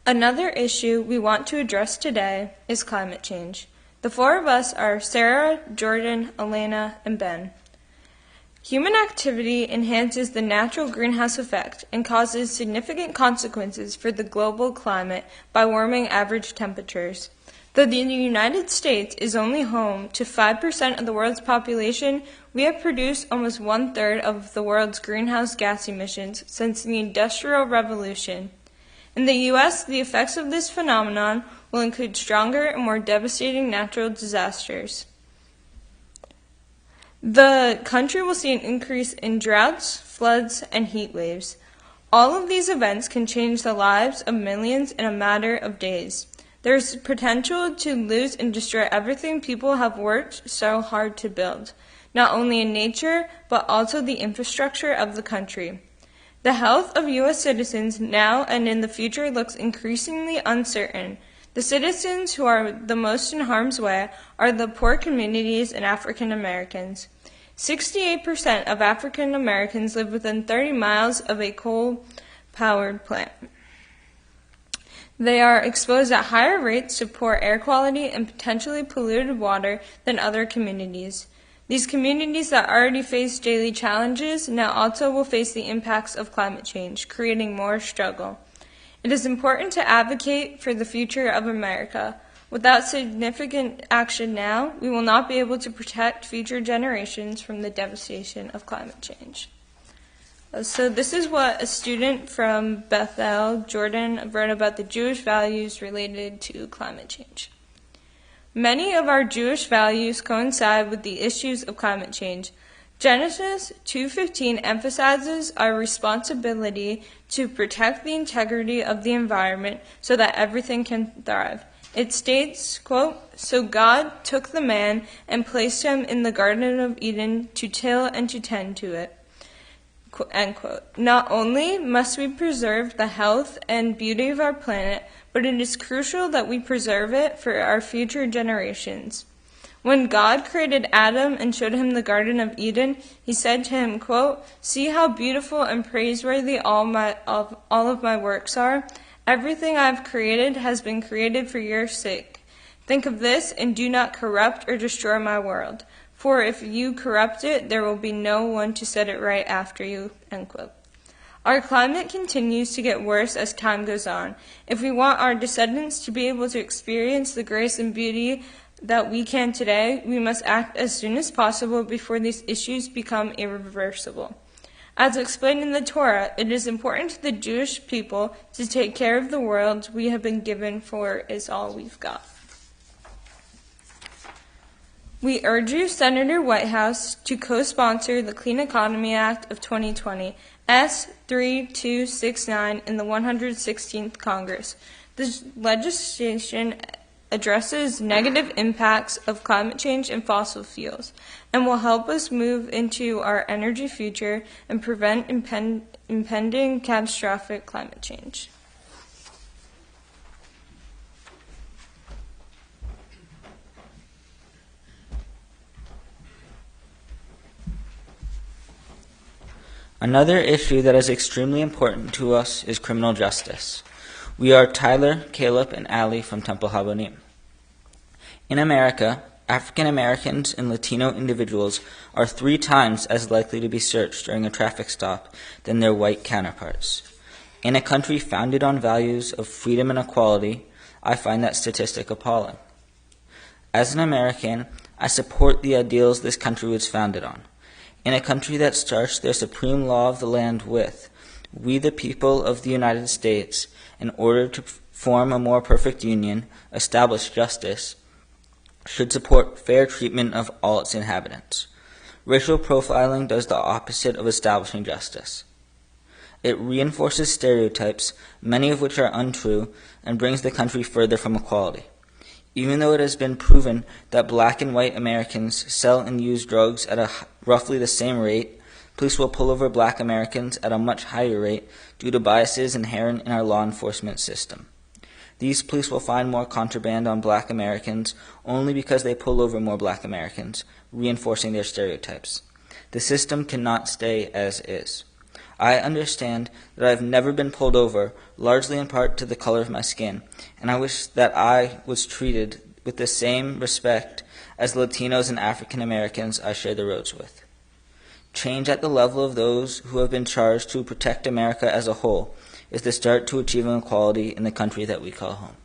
Another issue we want to address today is climate change. The four of us are Sarah, Jordan, Elena, and Ben. Human activity enhances the natural greenhouse effect and causes significant consequences for the global climate by warming average temperatures. Though the United States is only home to 5% of the world's population, we have produced almost 1/3 of the world's greenhouse gas emissions since the Industrial Revolution. In the U.S., the effects of this phenomenon will include stronger and more devastating natural disasters. The country will see an increase in droughts, floods, and heat waves. All of these events can change the lives of millions in a matter of days. There is potential to lose and destroy everything people have worked so hard to build, not only in nature, but also the infrastructure of the country. The health of U.S. citizens now and in the future looks increasingly uncertain. The citizens who are the most in harm's way are the poor communities and African Americans. 68% of African Americans live within 30 miles of a coal-powered plant. They are exposed at higher rates to poor air quality and potentially polluted water than other communities. These communities that already face daily challenges now also will face the impacts of climate change, creating more struggle. It is important to advocate for the future of America. Without significant action now, we will not be able to protect future generations from the devastation of climate change. So this is what a student from Bethel, Jordan, wrote about the Jewish values related to climate change. Many of our Jewish values coincide with the issues of climate change. Genesis 2:15 emphasizes our responsibility to protect the integrity of the environment so that everything can thrive. It states, quote, "So God took the man and placed him in the Garden of Eden to till and to tend to it." End quote. Not only must we preserve the health and beauty of our planet, but it is crucial that we preserve it for our future generations. When God created Adam and showed him the Garden of Eden, he said to him, quote, "See how beautiful and praiseworthy all of my works are. Everything I have created has been created for your sake. Think of this and do not corrupt or destroy my world. For if you corrupt it, there will be no one to set it right after you." End quote. Our climate continues to get worse as time goes on. If we want our descendants to be able to experience the grace and beauty that we can today, we must act as soon as possible before these issues become irreversible. As explained in the Torah, it is important to the Jewish people to take care of the world we have been given, for it is all we've got. We urge you, Senator Whitehouse, to co-sponsor the Clean Economy Act of 2020, S3269, in the 116th Congress. This legislation addresses negative impacts of climate change and fossil fuels and will help us move into our energy future and prevent impending catastrophic climate change. Another issue that is extremely important to us is criminal justice. We are Tyler, Caleb, and Allie from Temple Habonim. In America, African Americans and Latino individuals are 3 times as likely to be searched during a traffic stop than their white counterparts. In a country founded on values of freedom and equality, I find that statistic appalling. As an American, I support the ideals this country was founded on. In a country that starts their supreme law of the land with, "We the people of the United States, in order to form a more perfect union, establish justice," should support fair treatment of all its inhabitants. Racial profiling does the opposite of establishing justice. It reinforces stereotypes, many of which are untrue, and brings the country further from equality. Even though it has been proven that black and white Americans sell and use drugs at roughly the same rate, police will pull over black Americans at a much higher rate due to biases inherent in our law enforcement system. These police will find more contraband on black Americans only because they pull over more black Americans, reinforcing their stereotypes. The system cannot stay as is. I understand that I have never been pulled over, largely in part to the color of my skin, and I wish that I was treated with the same respect as Latinos and African Americans I share the roads with. Change at the level of those who have been charged to protect America as a whole is the start to achieving equality in the country that we call home.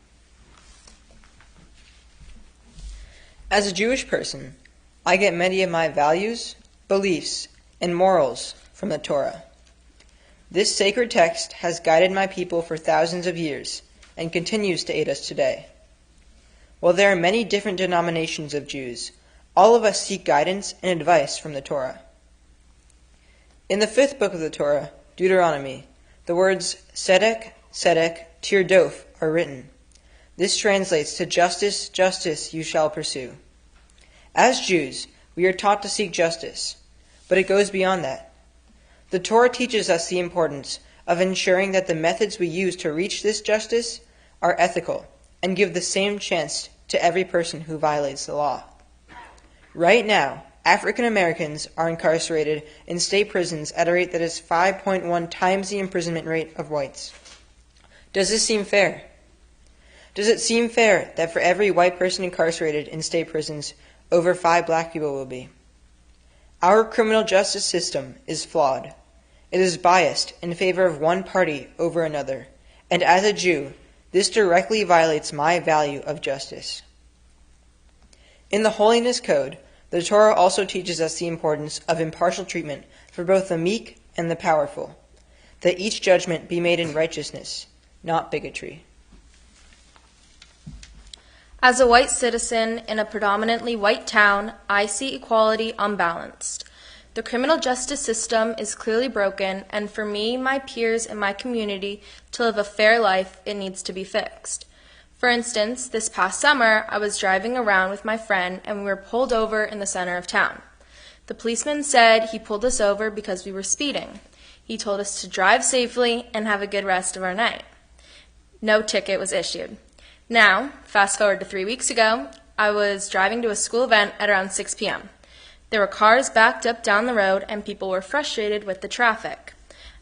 As a Jewish person, I get many of my values, beliefs, and morals from the Torah. This sacred text has guided my people for thousands of years and continues to aid us today. While there are many different denominations of Jews, all of us seek guidance and advice from the Torah. In the 5th book of the Torah, Deuteronomy, the words Tzedek, Tzedek, Tirdof are written. This translates to justice, justice you shall pursue. As Jews, we are taught to seek justice, but it goes beyond that. The Torah teaches us the importance of ensuring that the methods we use to reach this justice are ethical and give the same chance to every person who violates the law. Right now, African Americans are incarcerated in state prisons at a rate that is 5.1 times the imprisonment rate of whites. Does this seem fair? Does it seem fair that for every white person incarcerated in state prisons, over 5 black people will be? Our criminal justice system is flawed. It is biased in favor of one party over another, and as a Jew, this directly violates my value of justice. In the Holiness Code, the Torah also teaches us the importance of impartial treatment for both the meek and the powerful, that each judgment be made in righteousness, not bigotry. As a white citizen in a predominantly white town, I see equality unbalanced. The criminal justice system is clearly broken, and for me, my peers, and my community to live a fair life, it needs to be fixed. For instance, this past summer, I was driving around with my friend, and we were pulled over in the center of town. The policeman said he pulled us over because we were speeding. He told us to drive safely and have a good rest of our night. No ticket was issued. Now, fast forward to 3 weeks ago, I was driving to a school event at around 6 p.m. There were cars backed up down the road, and people were frustrated with the traffic.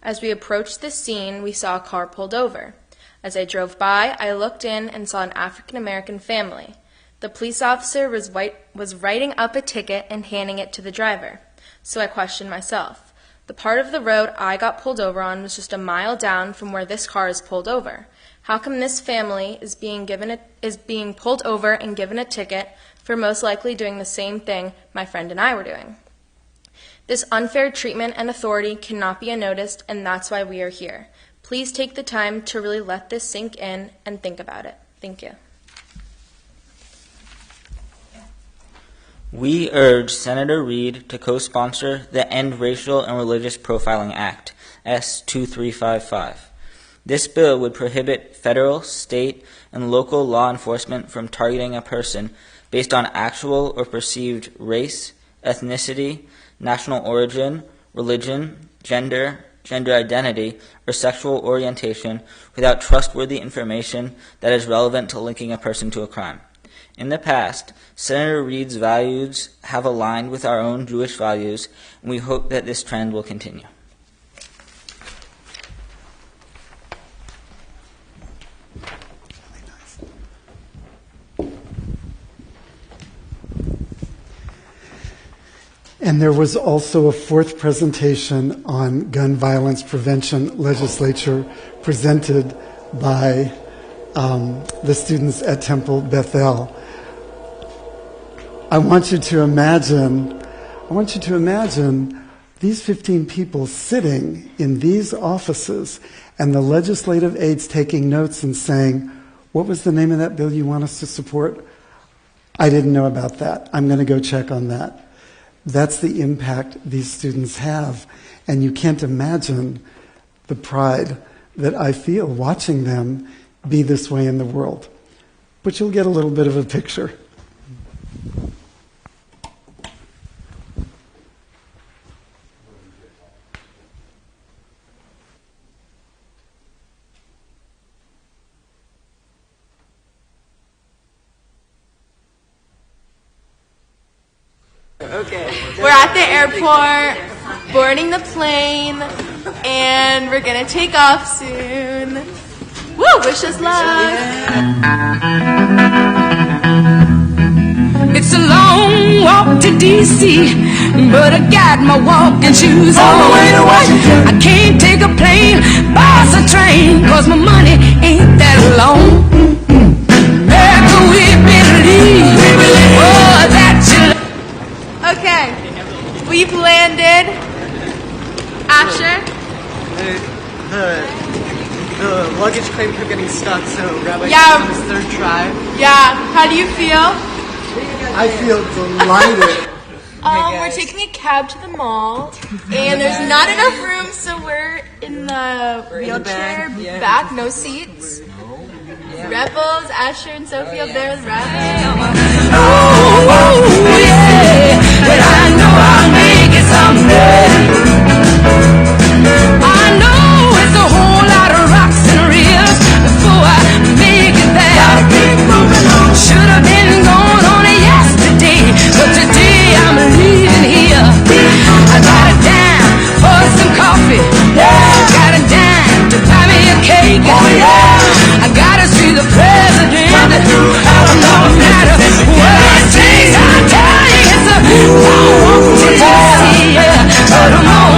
As we approached the scene, we saw a car pulled over. As I drove by, I looked in and saw an African-American family. The police officer was writing up a ticket and handing it to the driver. So I questioned myself. The part of the road I got pulled over on was just a mile down from where this car is pulled over. How come this family is being pulled over and given a ticket for most likely doing the same thing my friend and I were doing? This unfair treatment and authority cannot be unnoticed, and that's why we are here. Please take the time to really let this sink in and think about it. Thank you. We urge Senator Reid to co-sponsor the End Racial and Religious Profiling Act, S2355. This bill would prohibit federal, state, and local law enforcement from targeting a person based on actual or perceived race, ethnicity, national origin, religion, gender identity, or sexual orientation without trustworthy information that is relevant to linking a person to a crime. In the past, Senator Reid's values have aligned with our own Jewish values, and we hope that this trend will continue. And there was also a fourth presentation on gun violence prevention legislature presented by the students at Temple Bethel. I want you to imagine these 15 people sitting in these offices and the legislative aides taking notes and saying, what was the name of that bill you want us to support? I didn't know about that. I'm going to go check on that. That's the impact these students have. And you can't imagine the pride that I feel watching them be this way in the world. But you'll get a little bit of a picture. Okay. We're at the airport, boarding the plane. and we're gonna take off soon. Woo! Wish us luck. It's a long walk to D.C., but I got my walking shoes on the way to Washington. I can't take a plane, bus or train, 'cause my money ain't that long. America, we believe, oh, that you Okay, we've landed. Asher? The luggage claimed for getting stuck, so Rabbi Yeah. on his third try. Yeah, how do you feel? I feel delighted. We're taking a cab to the mall, and there's not enough room, so we're in the wheelchair back, no seats. Rebels, Asher and Sophie up there with Rebels. oh, yeah, but I know I'll make it someday. I know it's a whole lot of rocks and reels before I make it there. Gotta keep moving on. Should have been gone on it yesterday, but today I'm leaving here. I got a dime for some coffee. Yeah. Got a dime to buy me a cake. Oh yeah. I gotta see the president. No matter what it takes, I tell you it's a long walk to D.C. But I'm on.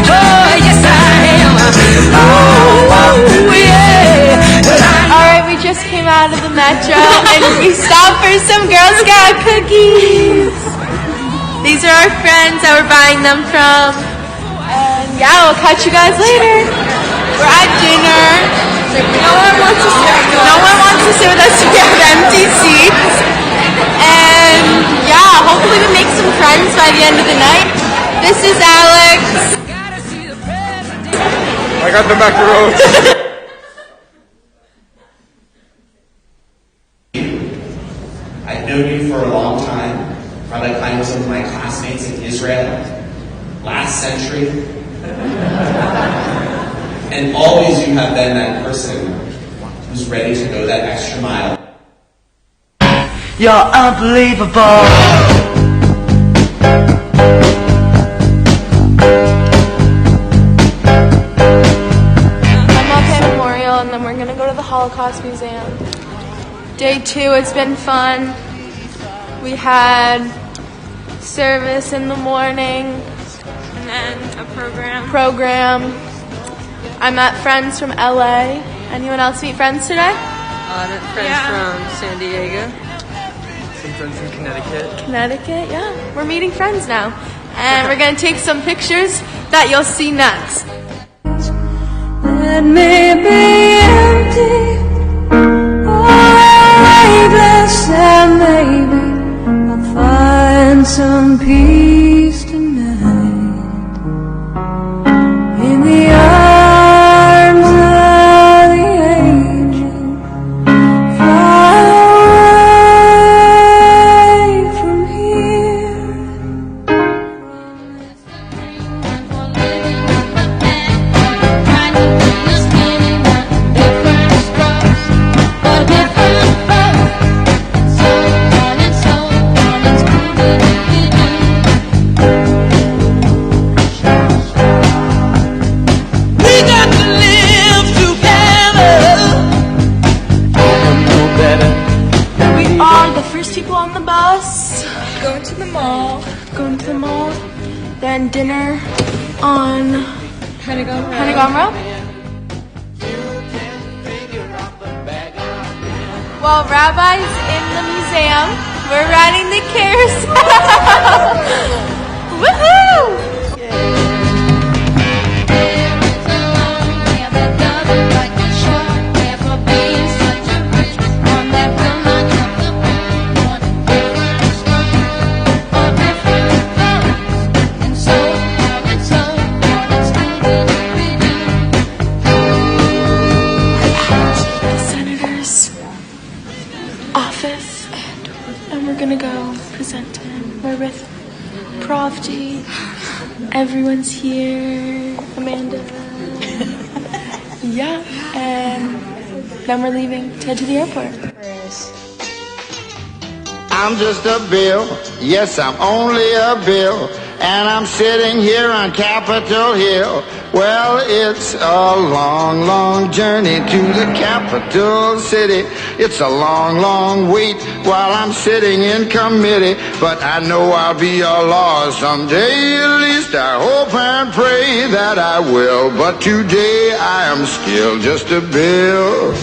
Oh yes I am. Oh yeah. Alright, we just came out of the metro, and we stopped for some Girl Scout cookies. These are our friends that we're buying them from. And yeah, we'll catch you guys later. We're at dinner. No one wants to sit with us. We have empty seats. And yeah, hopefully we make some friends by the end of the night. This is Alex. I got the macaroni. I've known you for a long time. Rabbi Klein was one of my classmates in Israel last century. And always you have been that person who's ready to go that extra mile. You're unbelievable. MLK Memorial, and then we're gonna go to the Holocaust Museum. Day 2, it's been fun. We had service in the morning. And then a Program. I met friends from LA. Anyone else meet friends today? I met friends from San Diego. Some friends from Connecticut. Connecticut, yeah. We're meeting friends now. And we're gonna take some pictures that you'll see next. Let me be empty, weightless, and maybe I'll find some peace tonight in the arms of the angel, far away from here. We got to live together. We are the first people on the bus. going to the mall. Then dinner on Pentagon Road. While Rabbi's in the museum, we're riding the carousel. Woohoo! Office, and we're gonna go present to him. We're with Prof G. Everyone's here. Amanda. Yeah, and then we're leaving to head to the airport. I'm just a bill. Yes, I'm only a bill. and I'm sitting here on Capitol Hill. Well, it's a long, long journey to the capital city. It's a long, long wait while I'm sitting in committee, but I know I'll be a law someday. At least I hope and pray that I will, but today I am still just a bill.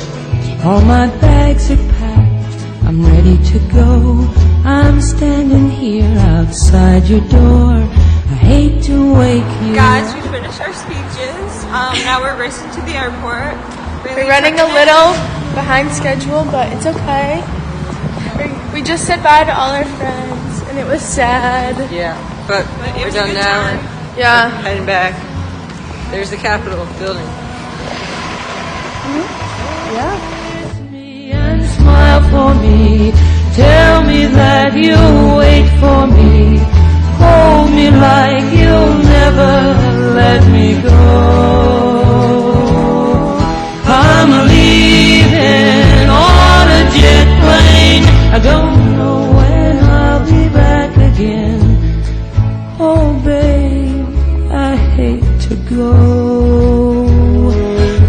All my bags are packed, I'm ready to go. I'm standing here outside your door. I hate to wake you. Guys, we finished our speeches. Now we're racing to the airport. We're running a little behind schedule, but it's okay. We just said bye to all our friends, and it was sad. Yeah, but we're done now. Yeah. We're heading back. There's the Capitol building. Yeah. And smile for me. Tell me that you'll wait for me. Hold me like you'll never let me go. I'm leaving on a jet plane. I don't know when I'll be back again. Oh babe, I hate to go.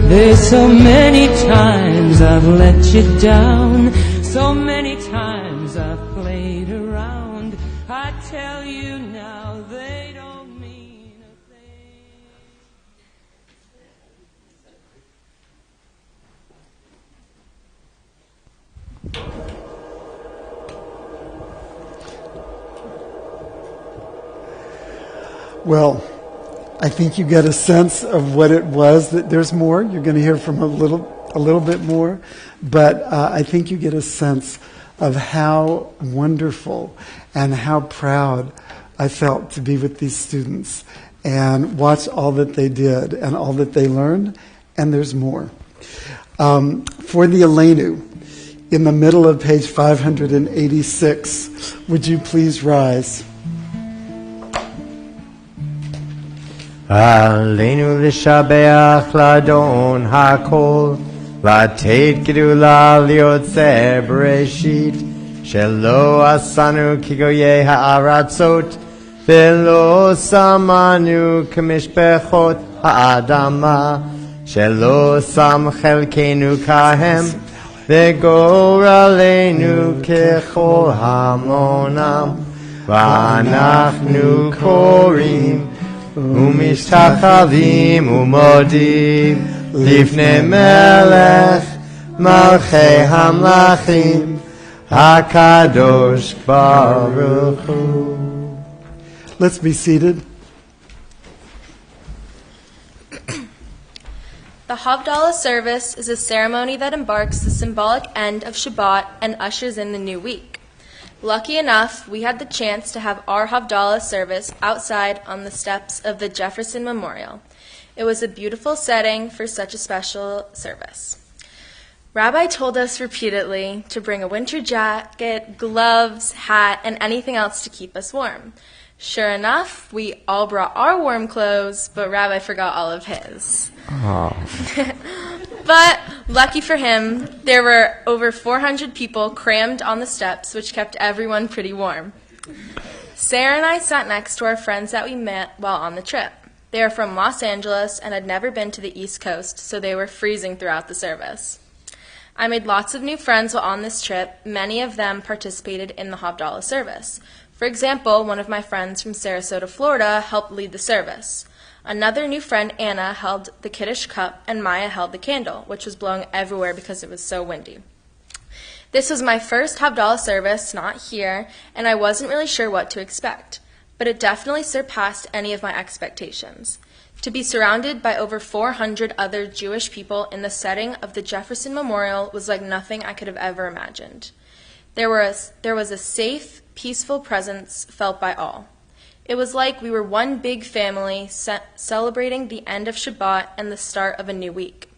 There's so many times I've let you down. So many times I've played around. I tell you now, they don't mean a thing. Well, I think you get a sense of what it was. That there's more. You're going to hear from a little bit more, but I think you get a sense of how wonderful and how proud I felt to be with these students and watch all that they did and all that they learned, and there's more. For the Aleinu, in the middle of page 586, would you please rise? Aleinu l'shabeach l'adon hakol, לתת גדולה ליוצא בראשית, שלא עשנו כגויי הארצות, ולא שמנו כמשפחות האדמה, שלא שם חלקנו כהם, וגורלנו ככל המונם, ואנחנו קוראים ומשתחווים ומודים לפני מלך מלכי המלכים הקדוש ברוך הוא. Let's be seated. The Havdalah service is a ceremony that embarks the symbolic end of Shabbat and ushers in the new week. Lucky enough, we had the chance to have our Havdalah service outside on the steps of the Jefferson Memorial. It was a beautiful setting for such a special service. Rabbi told us repeatedly to bring a winter jacket, gloves, hat, and anything else to keep us warm. Sure enough, we all brought our warm clothes, but Rabbi forgot all of his. But lucky for him, there were over 400 people crammed on the steps, which kept everyone pretty warm. Sarah and I sat next to our friends that we met while on the trip. They are from Los Angeles and had never been to the East Coast, so they were freezing throughout the service. I made lots of new friends while on this trip. Many of them participated in the Havdalah service. For example, one of my friends from Sarasota, Florida, helped lead the service. Another new friend, Anna, held the Kiddush cup, and Maya held the candle, which was blowing everywhere because it was so windy. This was my first Havdalah service, not here, and I wasn't really sure what to expect. But it definitely surpassed any of my expectations. To be surrounded by over 400 other Jewish people in the setting of the Jefferson Memorial was like nothing I could have ever imagined. There was a safe, peaceful presence felt by all. It was like we were one big family celebrating the end of Shabbat and the start of a new week.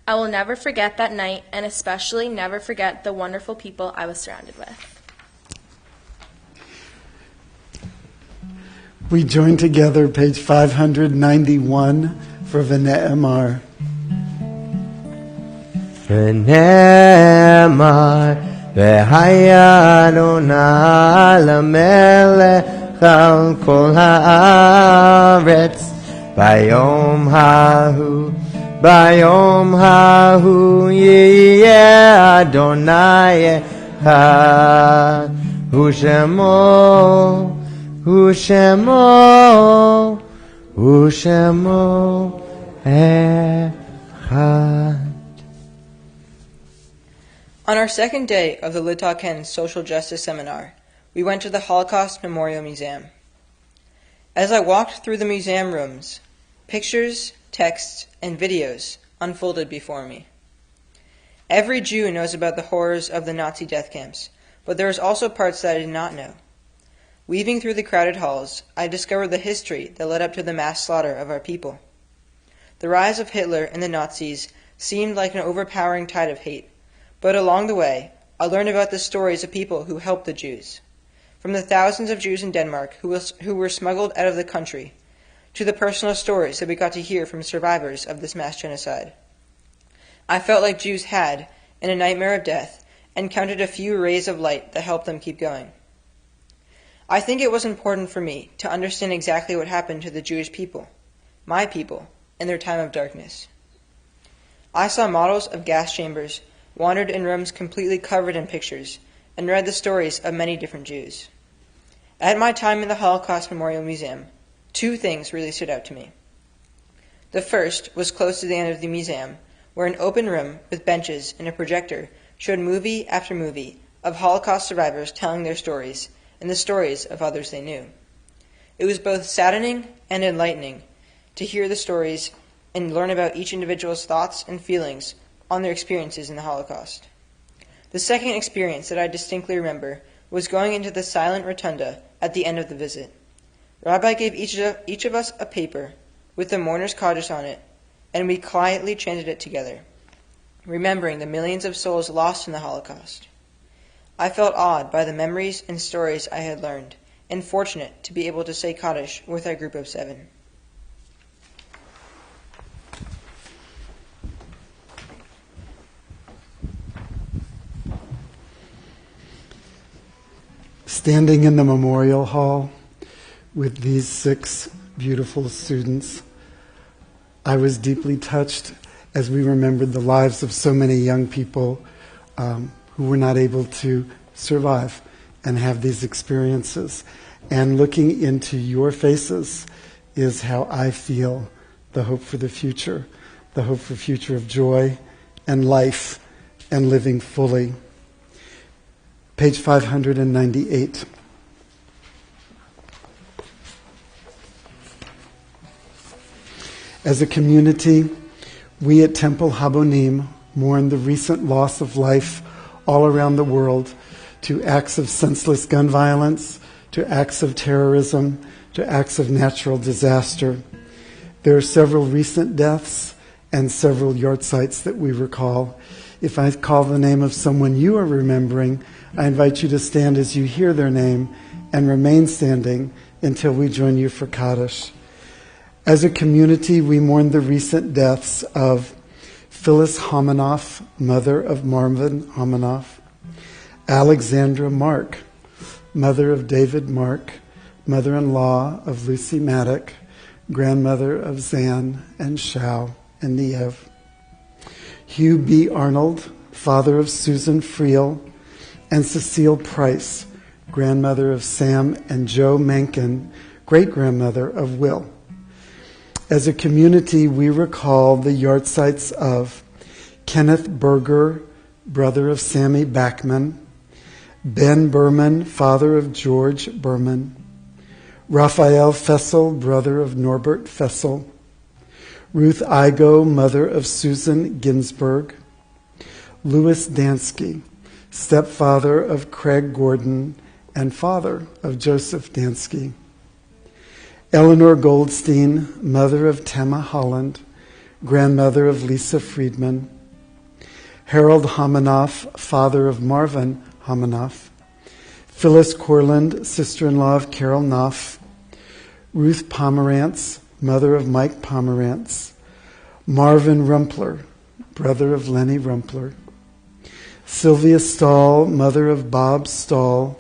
I will never forget that night, and especially never forget the wonderful people I was surrounded with. We join together, page 591, for V'ne'emar. V'ne'emar, v'haya Adonai l'melech על כל הארץ ביום ההוא יהיה אדוני אחד הוא שמו אחד. On our second day of the Litaken Social Justice Seminar, we went to the Holocaust Memorial Museum. As I walked through the museum rooms, pictures, texts, and videos unfolded before me. Every Jew knows about the horrors of the Nazi death camps, but there is also parts that I did not know. Weaving through the crowded halls, I discovered the history that led up to the mass slaughter of our people. The rise of Hitler and the Nazis seemed like an overpowering tide of hate, but along the way, I learned about the stories of people who helped the Jews. From the thousands of Jews in Denmark who were smuggled out of the country, to the personal stories that we got to hear from survivors of this mass genocide. I felt like Jews had, in a nightmare of death, encountered a few rays of light that helped them keep going. I think it was important for me to understand exactly what happened to the Jewish people, my people, in their time of darkness. I saw models of gas chambers, wandered in rooms completely covered in pictures, and read the stories of many different Jews. At my time in the Holocaust Memorial Museum, two things really stood out to me. The first was close to the end of the museum, where an open room with benches and a projector showed movie after movie of Holocaust survivors telling their stories and the stories of others they knew. It was both saddening and enlightening to hear the stories and learn about each individual's thoughts and feelings on their experiences in the Holocaust. The second experience that I distinctly remember was going into the silent rotunda at the end of the visit. Rabbi gave each of us a paper with the mourner's kaddish on it, and we quietly chanted it together, remembering the millions of souls lost in the Holocaust. I felt awed by the memories and stories I had learned, and fortunate to be able to say kaddish with our group of 7. Standing in the memorial hall with these 6 beautiful students, I was deeply touched as we remembered the lives of so many young people who were not able to survive and have these experiences. And looking into your faces is how I feel the hope for the future of joy and life and living fully. Page 598. As a community, we at Temple Habonim mourn the recent loss of life all around the world to acts of senseless gun violence, to acts of terrorism, to acts of natural disaster. There are several recent deaths and several yahrzeits that we recall. If I call the name of someone you are remembering, I invite you to stand as you hear their name and remain standing until we join you for Kaddish. As a community, we mourn the recent deaths of Phyllis Homanoff, mother of Marvin Homanoff, Alexandra Mark, mother of David Mark, mother-in-law of Lucy Maddock, grandmother of Zan and Shao and Niev, Hugh B. Arnold, father of Susan Friel, and Cecile Price, grandmother of Sam and Joe Mencken, great-grandmother of Will. As a community, we recall the yahrzeits of Kenneth Berger, brother of Sammy Backman, Ben Berman, father of George Berman, Raphael Fessel, brother of Norbert Fessel, Ruth Igo, mother of Susan Ginsburg, Louis Dansky, stepfather of Craig Gordon and father of Joseph Dansky, Eleanor Goldstein, mother of Tema Holland, grandmother of Lisa Friedman, Harold Homanoff, father of Marvin Homanoff, Phyllis Corland, sister-in-law of Carol Knopf, Ruth Pomerantz, mother of Mike Pomerantz, Marvin Rumpler, brother of Lenny Rumpler, Sylvia Stahl, mother of Bob Stahl,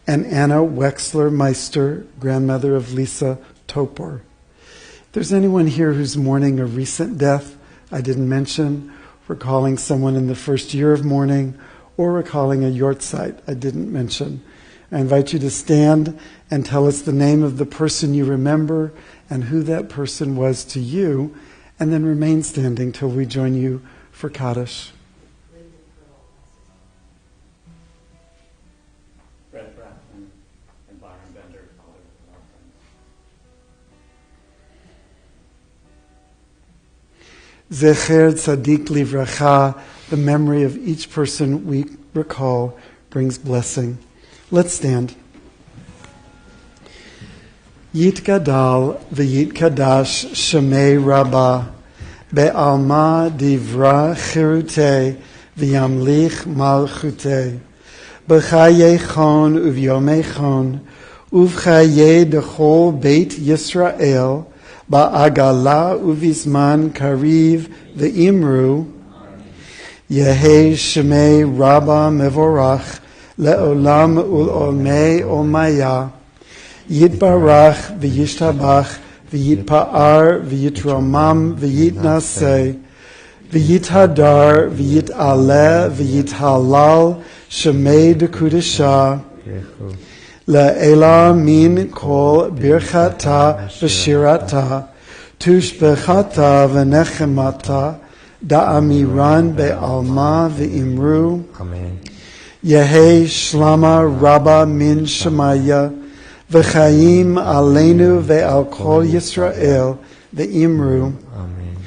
and Anna Wexler Meister, grandmother of Lisa Topor. If there's anyone here who's mourning a recent death I didn't mention, recalling someone in the first year of mourning, or recalling a yortzeit I didn't mention, I invite you to stand and tell us the name of the person you remember and who that person was to you, and then remain standing till we join you for Kaddish. Zecher Tzadik Livracha, the memory of each person we recall brings blessing. Let's stand. Yitgadal v'yitkadash Shemei Rabbah be'alma divra chirutei v'yamlich malchutei b'chayei chon uv'yomei chon uv'chayei dechol Beit Yisrael ba'agala uvizman kariv ve'imru Yehei Shemei Rabbah Mevorach le'olam ul'olmei olmaya Yitbarach v'yishtabach v'yitpa'ar v'yitromam v'yitnaseh v'yithadar v'yit'aleh v'yithalal Shemei dekudesha Le'ela min kol birchata v'shirata tushbechata v'nechemata da'amiran be'alma v'imru Amen. Yehei shlama rabba min shemaya v'chaim aleinu ve'al kol Yisrael v'imru Amen.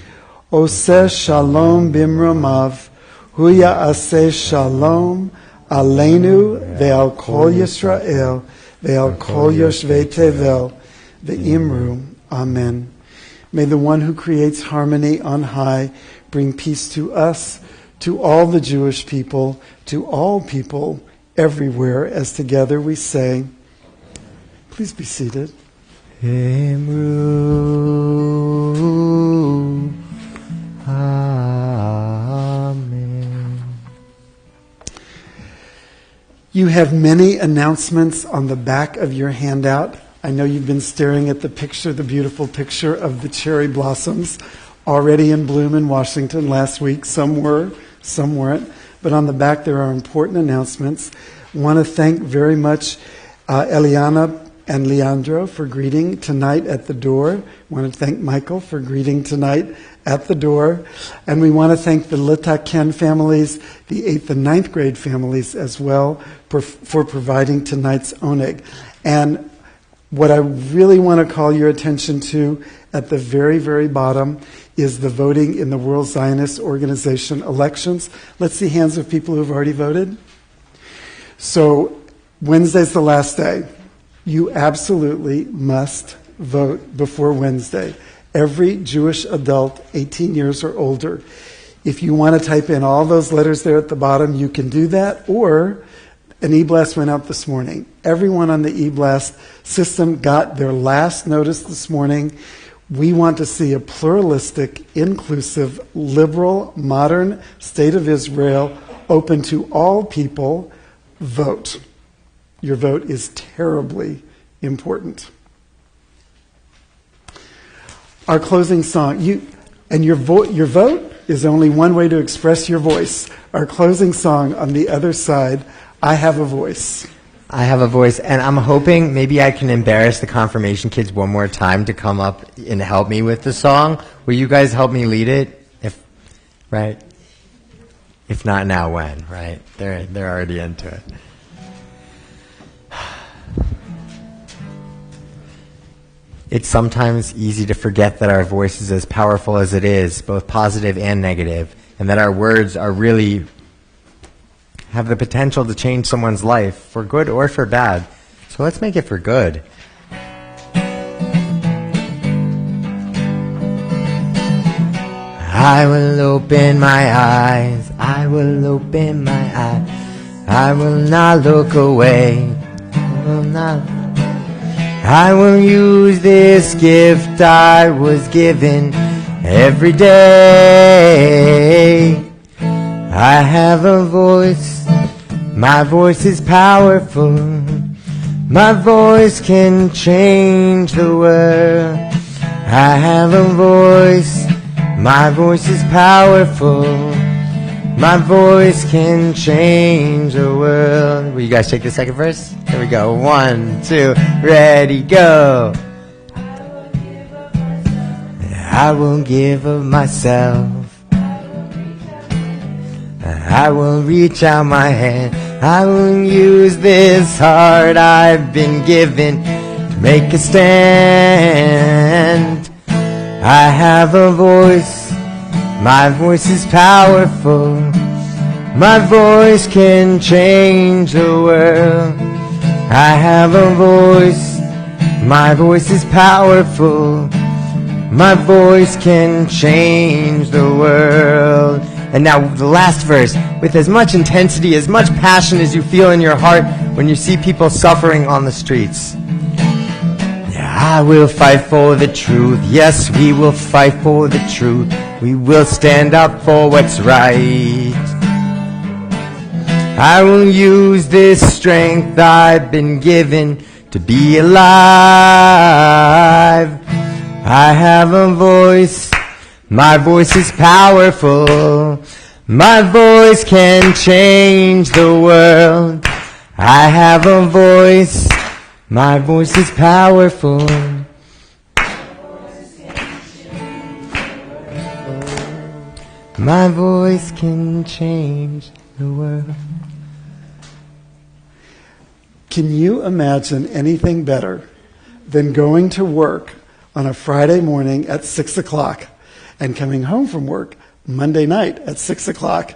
Oseh shalom bimramav hu ya'aseh shalom aleinu ve'al kol Yisrael ve'al kol yoshvei tevel ve'imru. Amen. May the one who creates harmony on high bring peace to us, to all the Jewish people, to all people everywhere, as together we say. Please be seated. Emru. Amen. You have many announcements on the back of your handout. I know you've been staring at the picture, the beautiful picture of the cherry blossoms already in bloom in Washington last week. Some were, some weren't. But on the back there are important announcements. I want to thank very much Eliana and Leandro for greeting tonight at the door. I want to thank Michael for greeting tonight at the door. And we want to thank the Litaken families, the 8th and 9th grade families as well for providing tonight's oneg. And what I really want to call your attention to at the very, very bottom is the voting in the World Zionist Organization elections. Let's see hands of people who've already voted. So Wednesday's the last day. You absolutely must vote before Wednesday. Every Jewish adult 18 years or older. If you want to type in all those letters there at the bottom, you can do that, or an e-blast went out this morning. Everyone on the e-blast system got their last notice this morning. We want to see a pluralistic, inclusive, liberal, modern state of Israel open to all people. Vote. Your vote is terribly important. Our closing song. Your vote is only one way to express your voice. Our closing song on the other side, I Have a Voice. I have a voice, and I'm hoping maybe I can embarrass the confirmation kids one more time to come up and help me with the song. Will you guys help me lead it? Right? If not now, when? Right? They're already into it. It's sometimes easy to forget that our voice is as powerful as it is, both positive and negative, and that our words are really have the potential to change someone's life, for good or for bad. So let's make it for good. I will open my eyes, I will open my eyes, I will not look away, I will use this gift I was given every day. I have a voice, my voice is powerful, My voice can change the world. I have a voice. My voice is powerful. My voice can change the world. Will you guys take the second verse? Here we go. 1, 2, ready, go. I will give of myself. I will reach out my hand. I will use this heart I've been given to make a stand. I have a voice. My voice is powerful. My voice can change the world. I have a voice. My voice is powerful. My voice can change the world. And now the last verse, with as much intensity, as much passion as you feel in your heart when you see people suffering on the streets. Yeah, I will fight for the truth. Yes, we will fight for the truth. We will stand up for what's right. I will use this strength I've been given to be alive. I have a voice. My voice is powerful. My voice can change the world. I have a voice. My voice is powerful. My voice can change the world. Can you imagine anything better than going to work on a Friday morning at 6 o'clock and coming home from work Monday night at 6 o'clock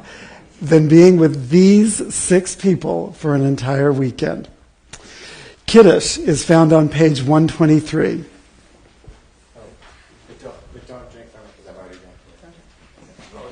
than being with these 6 people for an entire weekend? Kiddush is found on page 123. But don't drink from it because I've already drank from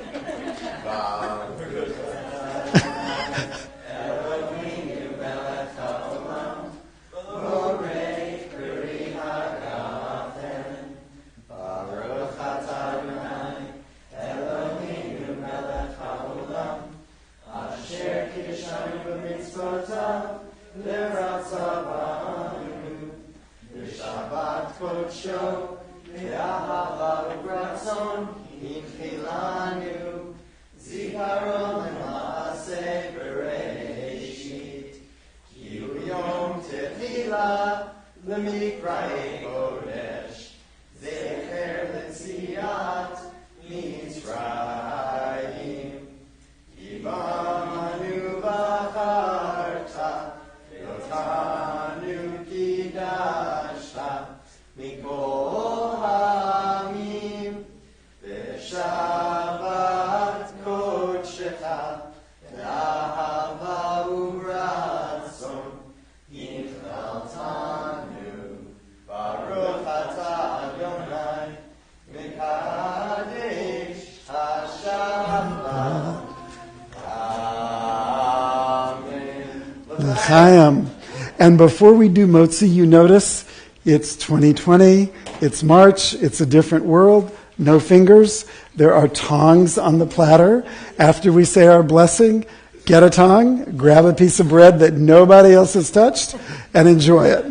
L'chaim. And before we do Motzi, you notice it's 2020, it's March, it's a different world, no fingers. There are tongs on the platter. After we say our blessing, get a tong, grab a piece of bread that nobody else has touched, and enjoy it.